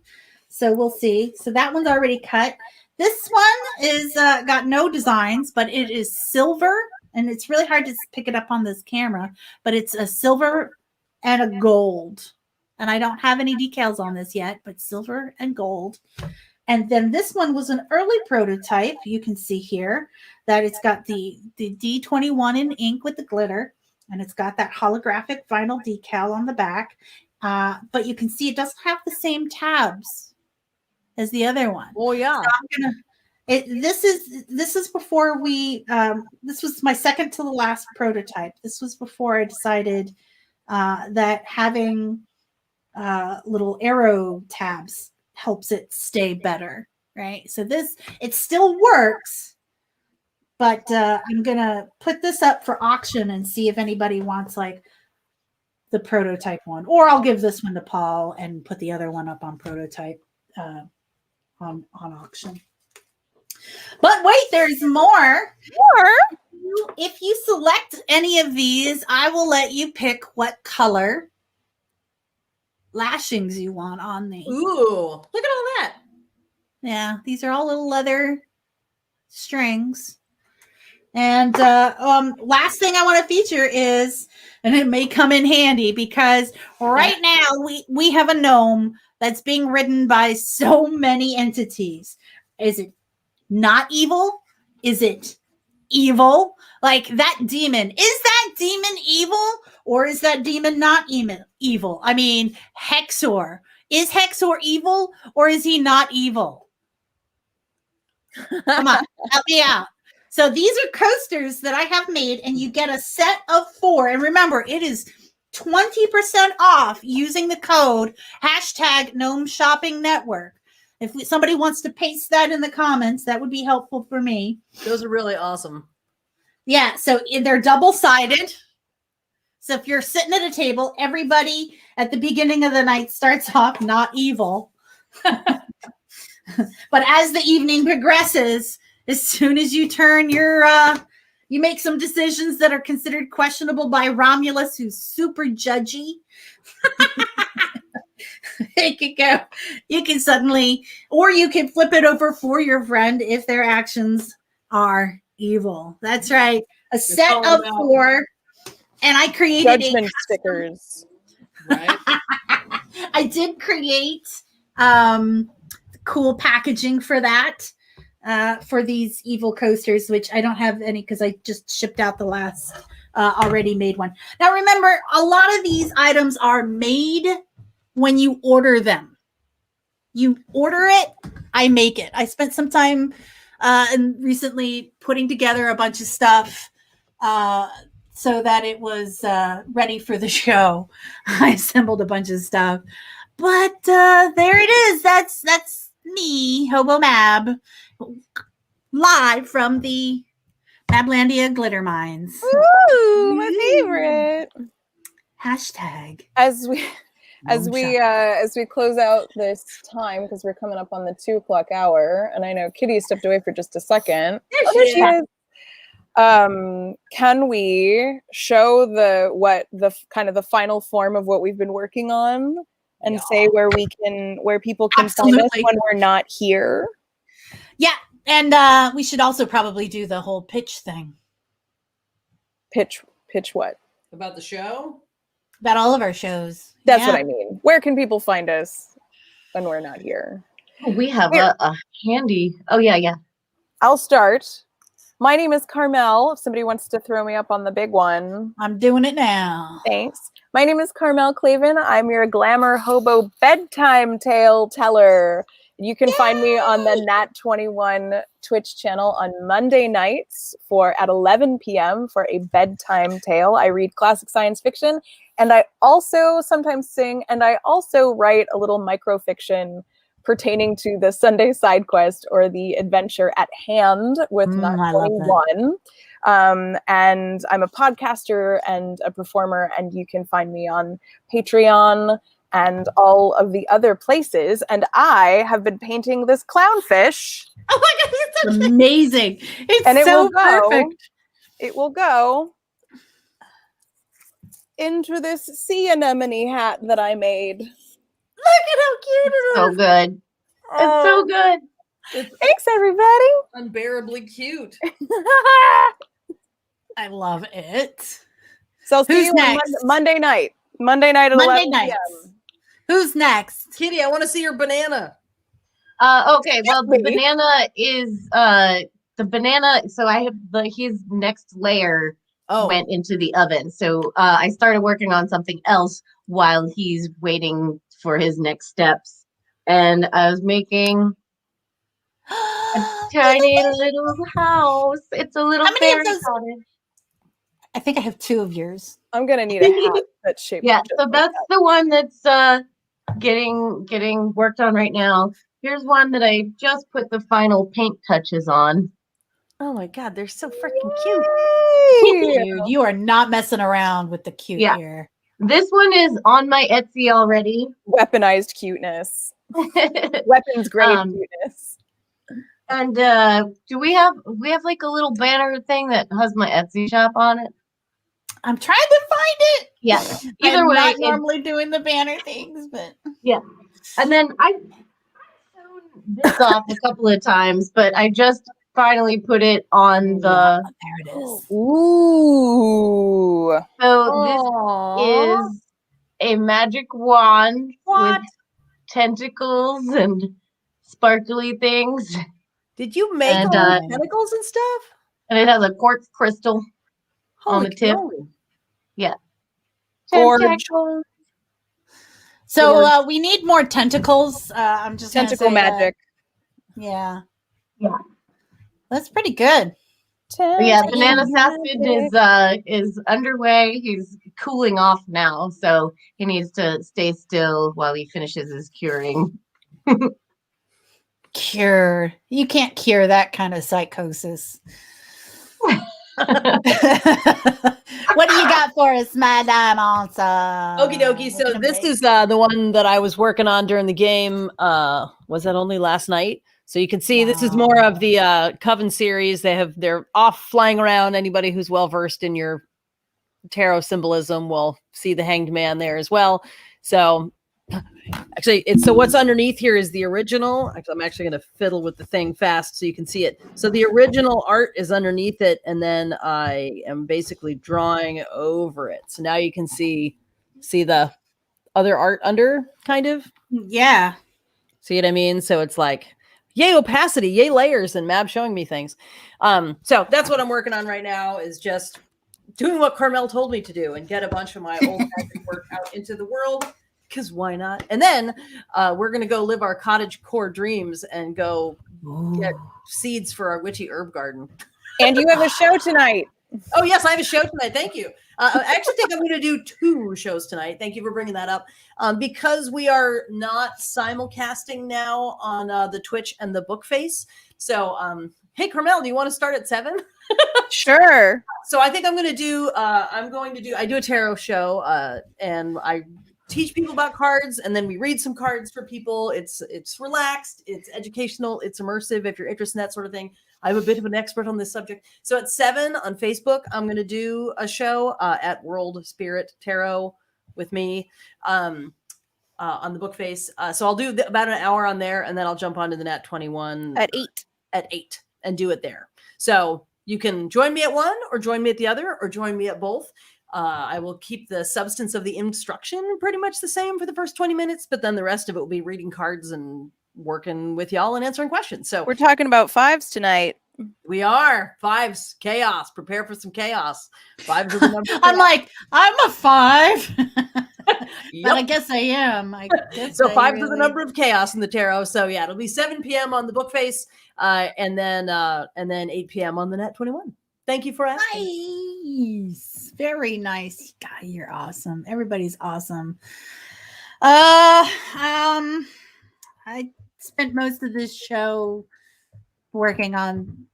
So we'll see. So that one's already cut. This one is got no designs, but it is silver. And it's really hard to pick it up on this camera. But it's a silver and a gold. And I don't have any decals on this yet, but silver and gold. And then this one was an early prototype. You can see here that it's got the D21 in ink with the glitter. And it's got that holographic vinyl decal on the back. But you can see it doesn't have the same tabs as the other one. Oh yeah. So this is before we this was my second to the last prototype. This was before I decided that having little arrow tabs helps it stay better, right? So it still works. But I'm going to put this up for auction and see if anybody wants like the prototype one. Or I'll give this one to Paul and put the other one up on prototype on auction. But wait, there's more. If you select any of these, I will let you pick what color lashings you want on these. Ooh, look at all that. Yeah, these are all little leather strings. And last thing I want to feature is, and it may come in handy because right now we have a gnome that's being ridden by so many entities. Is it not evil? Is it evil? Like that demon. Is that demon evil or is that demon not evil? I mean, Hexor. Is Hexor evil or is he not evil? Come on, help me out. So these are coasters that I have made, and you get a set of 4. And remember, it is 20% off using the code #Gnome Shopping Network. If somebody wants to paste that in the comments, that would be helpful for me. Those are really awesome. Yeah, so they're double-sided. So if you're sitting at a table, everybody at the beginning of the night starts off not evil. But as the evening progresses, as soon as you turn you make some decisions that are considered questionable by Romulus, who's super judgy. it could go. You can suddenly, or you can flip it over for your friend if their actions are evil. That's right. A set calling of them out. 4, and I created Judgment stickers. Right? I did create cool packaging for that. For these evil coasters, which I don't have any because I just shipped out the last already made one. Now remember, a lot of these items are made when you order them. You order it, I make it. I spent some time and recently putting together a bunch of stuff so that it was ready for the show. I assembled a bunch of stuff, but there it is. That's me, Hobo Mab, live from the Mablandia glitter mines. Ooh, my favorite. Hashtag. As we close out this time, because we're coming up on the 2:00 hour, and I know Kitty stepped away for just a second. There she is. Can we show the kind of the final form of what we've been working on, and say where people can find us Absolutely. when we're not here? Yeah, and we should also probably do the whole pitch thing Pitch what? About the show? about all of our shows. That's what I mean. Where can people find us when we're not here? We have Here. a handy. Oh yeah. I'll start. My name is Carmel. If somebody wants to throw me up on the big one. I'm doing it now. Thanks. My name is Carmel Clavin. I'm your glamour hobo bedtime tale teller. You can find me on the Nat21 Twitch channel on Monday nights at 11 p.m. for a bedtime tale. I read classic science fiction, and I also sometimes sing, and I also write a little microfiction pertaining to the Sunday side quest or the adventure at hand with I love Nat21. And I'm a podcaster and a performer, and you can find me on Patreon and all of the other places. And I have been painting this clownfish. Oh my god, it's amazing. It's And it so will go. perfect. It will go into this sea anemone hat that I made. Look at how cute it So is. good. It's so good. Thanks, everybody. Unbearably cute. I love it. So I'll see Who's you on next? Monday night. Monday night at Monday 11 nights. p.m. Who's next? Kitty, I want to see your banana. Okay, well the banana is the banana. So I have his next layer went into the oven. So I started working on something else while he's waiting for his next steps, and I was making a tiny little house. It's a little How many of fairy those- cottage. I think I have 2 of yours. I'm gonna need a hat that's shaped. Yeah, just so like that's that. the one that's getting worked on right now. Here's one that I just put the final paint touches on. Oh my god, they're so freaking cute. Yay! Dude, you are not messing around with the cute Yeah. here. This one is on my Etsy already. Weaponized cuteness. Weapons grade cuteness. And do we have like a little banner thing that has my Etsy shop on it? I'm trying to find it. Yeah. Either I'm way, not normally doing the banner things, but and then I've shown this off a couple of times, but I just finally put it on the. there it is. Ooh. So this Aw. is a magic wand What? with tentacles and sparkly things, Did you make And, all the tentacles and stuff? and it has a quartz crystal on the tip. cannoli. Forge. Tentacles. So we need more tentacles. I'm just gonna Tentacle say that. magic. Yeah. Yeah. That's pretty good. But yeah, Banana Sapid is underway. He's cooling off now, so he needs to stay still while he finishes his curing. Cure. You can't cure that kind of psychosis. What do you got for us, Madame Ansa? Okie dokie. So this is the one that I was working on during the game. Was that only last night? So you can see this is more of the Coven series. They're off flying around. Anybody who's well versed in your tarot symbolism will see the Hanged Man there as well. So Actually, it's so what's underneath here is the original. Actually, I'm actually going to fiddle with the thing fast so you can see it. So the original art is underneath it, and then I am basically drawing over it. So now you can see the other art under, kind of. Yeah. See what I mean? So it's like, yay opacity, yay layers, and Mab showing me things. So that's what I'm working on right now, is just doing what Carmel told me to do and get a bunch of my old magic work out into the world. Because why not? And then we're going to go live our cottage core dreams and go get seeds for our witchy herb garden. And you have a show tonight. Oh, yes, I have a show tonight. Thank you. I actually think I'm going to do 2 shows tonight. Thank you for bringing that up. Because we are not simulcasting now on the Twitch and the Bookface. So, hey, Carmel, do you want to start at 7? Sure. So I think I'm going to do, I do a tarot show and I teach people about cards, and then we read some cards for people. It's relaxed, it's educational, it's immersive if you're interested in that sort of thing. I'm a bit of an expert on this subject. So at 7 on Facebook, I'm going to do a show at World Spirit Tarot with me on the Bookface. So I'll do about an hour on there, and then I'll jump onto the Nat 21 At 8. At 8 and do it there. So you can join me at one, or join me at the other, or join me at both. I will keep the substance of the instruction pretty much the same for the first 20 minutes, but then the rest of it will be reading cards and working with y'all and answering questions. So We're talking about 5s tonight. we are 5s, chaos. Prepare for some chaos. 5s are the number. I'm like, I'm a 5. Yep. But I guess I am. So 5 is the number of chaos in the tarot. So yeah, it'll be 7 p.m. on the Bookface, and then 8 p.m. on the Net 21. Thank you for asking. Nice. Very nice. God, you're awesome. Everybody's awesome. I spent most of this show working on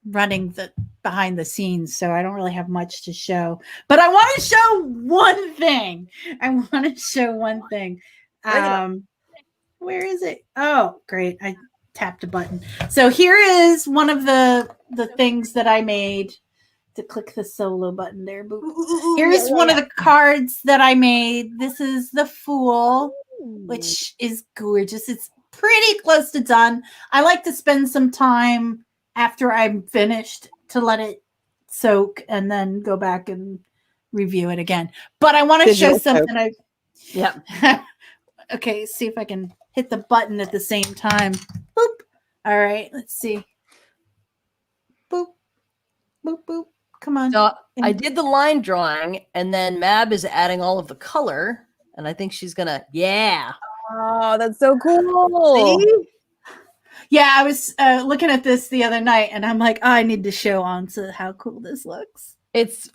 running the behind the scenes, so I don't really have much to show. But I want to show one thing. Where is it? Oh, great. I tapped a button. So here is one of the things that I made. To click the solo button there. Here's one of the cards that I made. This is the Fool, which is gorgeous. It's pretty close to done. I like to spend some time after I'm finished to let it soak and then go back and review it again. But I want to show something. Okay, see if I can hit the button at the same time. Boop. All right, let's see. Boop. Boop, boop. Come on. So I did the line drawing, and then Mab is adding all of the color, and I think she's gonna, Oh, that's so cool. See? Yeah, I was looking at this the other night, and I'm like, I need to show Ansa how cool this looks. It's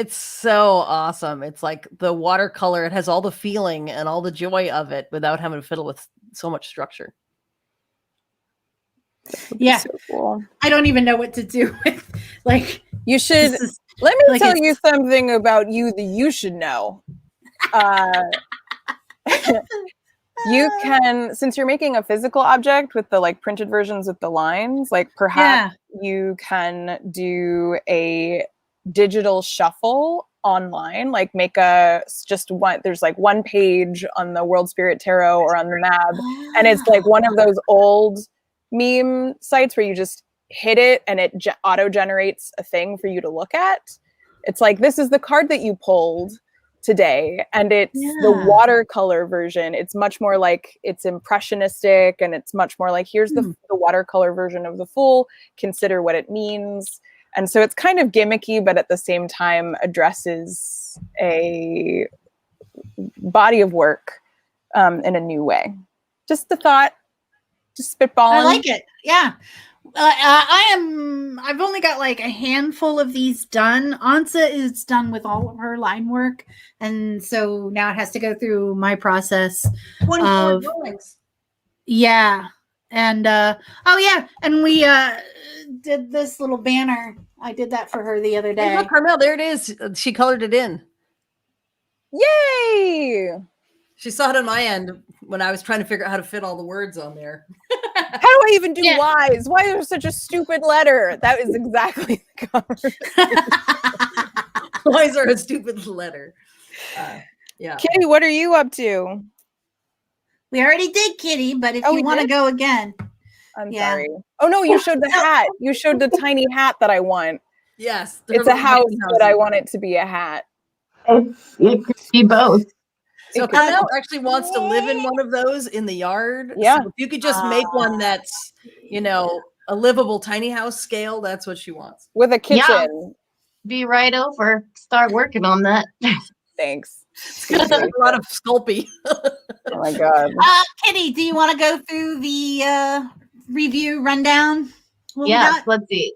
so awesome. It's like the watercolor. It has all the feeling and all the joy of it without having to fiddle with so much structure. Yeah, so cool. I don't even know what to do with. Like, you should let me tell you something about you that you should know. You can, since you're making a physical object with the like printed versions with the lines, like perhaps you can do a digital shuffle online, like make there's like one page on the World Spirit Tarot or on the Mab, and it's like one of those old meme sites where you just hit it and it auto generates a thing for you to look at. It's like, this is the card that you pulled today, and it's the watercolor version. It's much more like, it's impressionistic, and it's much more like, here's the watercolor version of the Fool, consider what it means. And so it's kind of gimmicky, but at the same time addresses a body of work in a new way. Just the thought, just spitballing. I like it. Yeah. I've only got like a handful of these done. Ansa is done with all of her line work, and so now it has to go through my process. 24 drawings. Yeah, and and we did this little banner. I did that for her the other day. Hey, look, Carmel, there it is. She colored it in. Yay! She saw it on my end when I was trying to figure out how to fit all the words on there. How do I even do Y's? Why is there such a stupid letter? That is exactly the cover. Why is there a stupid letter? Yeah. Kitty, what are you up to? We already did Kitty, but if Oh, you we want to did? go again. I'm Yeah. sorry. Oh no, you showed the hat. You showed the tiny hat that I want. Yes. It's a house, but I want it to be a hat. It could be both. So It could- Canal actually wants to live in one of those in the yard. Yeah. So if you could just make one that's, you know, a livable tiny house scale, that's what she wants. with a kitchen. Yeah. Be right over. Start working on that. Thanks. There's a lot of Sculpey. Oh my god. Kitty, do you want to go through the review rundown? What we Yeah, got? let's see.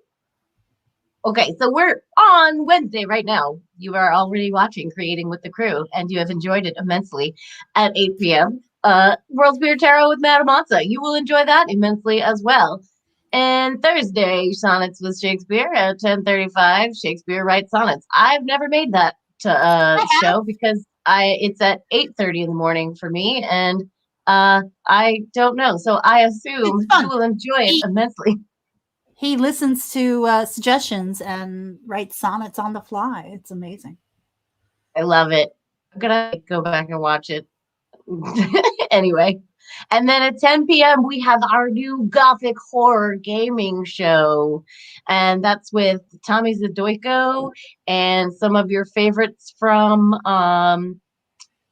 Okay, so we're on Wednesday right now. You are already watching Creating with the Crew, and you have enjoyed it immensely at 8 p.m. World Spirit Tarot with Madame Matza. You will enjoy that immensely as well. And Thursday, Sonnets with Shakespeare at 10:35. Shakespeare writes sonnets. I've never made that show because it's at 8:30 in the morning for me, and I don't know. So I assume It's fun. you will enjoy it immensely. He listens to suggestions and writes sonnets on the fly. It's amazing. I love it. I'm gonna go back and watch it. Anyway. And then at 10 p.m. we have our new Gothic horror gaming show. And that's with Tommy Zadoiko and some of your favorites from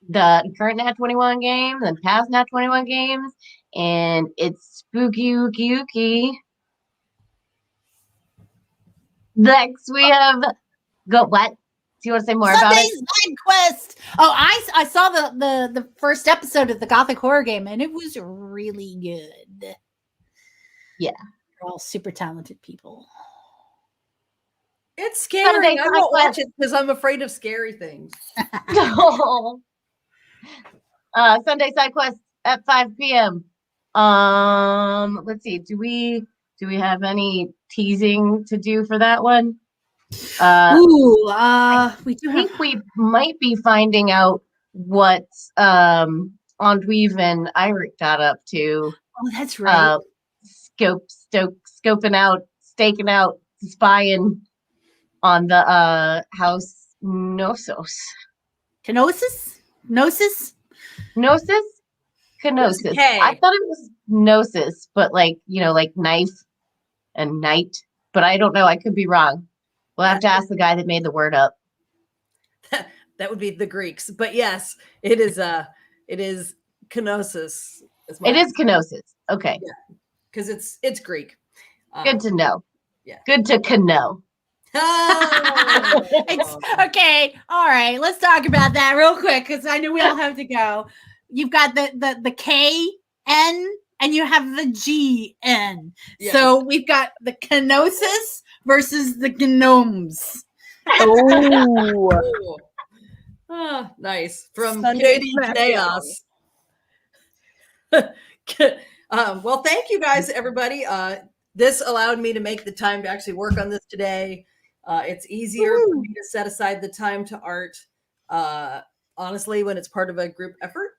the current Nat 21 games and past Nat 21 games. And it's spooky ooky ooky. Next we have what? Do you want to say more about it? Sunday's Side Quest. Oh, I saw the first episode of the Gothic horror game, and it was really good. Yeah. They're all super talented people. It's scary. Sunday I won't Side watch it because I'm afraid of scary things. Sunday Side Quest at 5 p.m. Let's see. Do we have any teasing to do for that one? We do I have. think we might be finding out what Andweave and Iric got up to. Oh, that's right. Scoping out, staking out, spying on the house Knossos. Kenosis? Gnosis? Gnosis? Kenosis. I thought it was Gnosis, but like knife and night. But I don't know. I could be wrong. We'll have to ask the guy that made the word up. That would be the Greeks. But yes, it is kenosis. It is kenosis. Okay. Yeah. Because it's Greek. Good to know. Yeah. Good to know. It's okay. All right. Let's talk about that real quick because I know we all have to go. You've got the KN and you have the GN. Yes. So we've got the kenosis versus the gnomes. Oh. Nice. From Sunday Chaos. Well, thank you guys, everybody. This allowed me to make the time to actually work on this today. It's easier for me to set aside the time to art, honestly, when it's part of a group effort.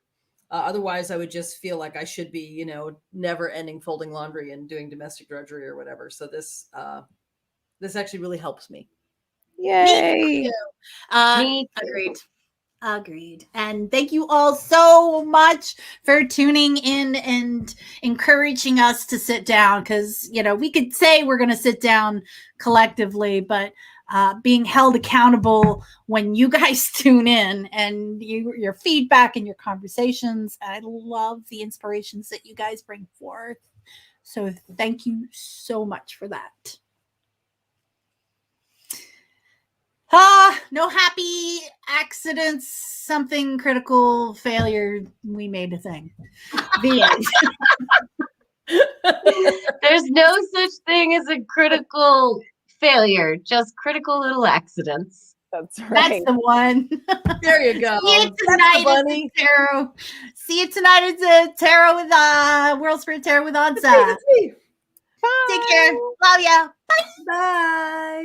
Otherwise, I would just feel like I should be, never ending folding laundry and doing domestic drudgery or whatever. So this actually really helps me. Yay. Me too. Agreed. And thank you all so much for tuning in and encouraging us to sit down because, we could say we're going to sit down collectively, but being held accountable when you guys tune in and your feedback and your conversations. I love the inspirations that you guys bring forth. So thank you so much for that. No happy accidents, something critical failure. We made a thing. The end. There's no such thing as a critical failure, just critical little accidents. That's right. That's the one. There you go. See you tonight at the tarot. See you tonight at the tarot with World Spirit Tarot with Ansa. Take care. Love ya. Bye. Bye.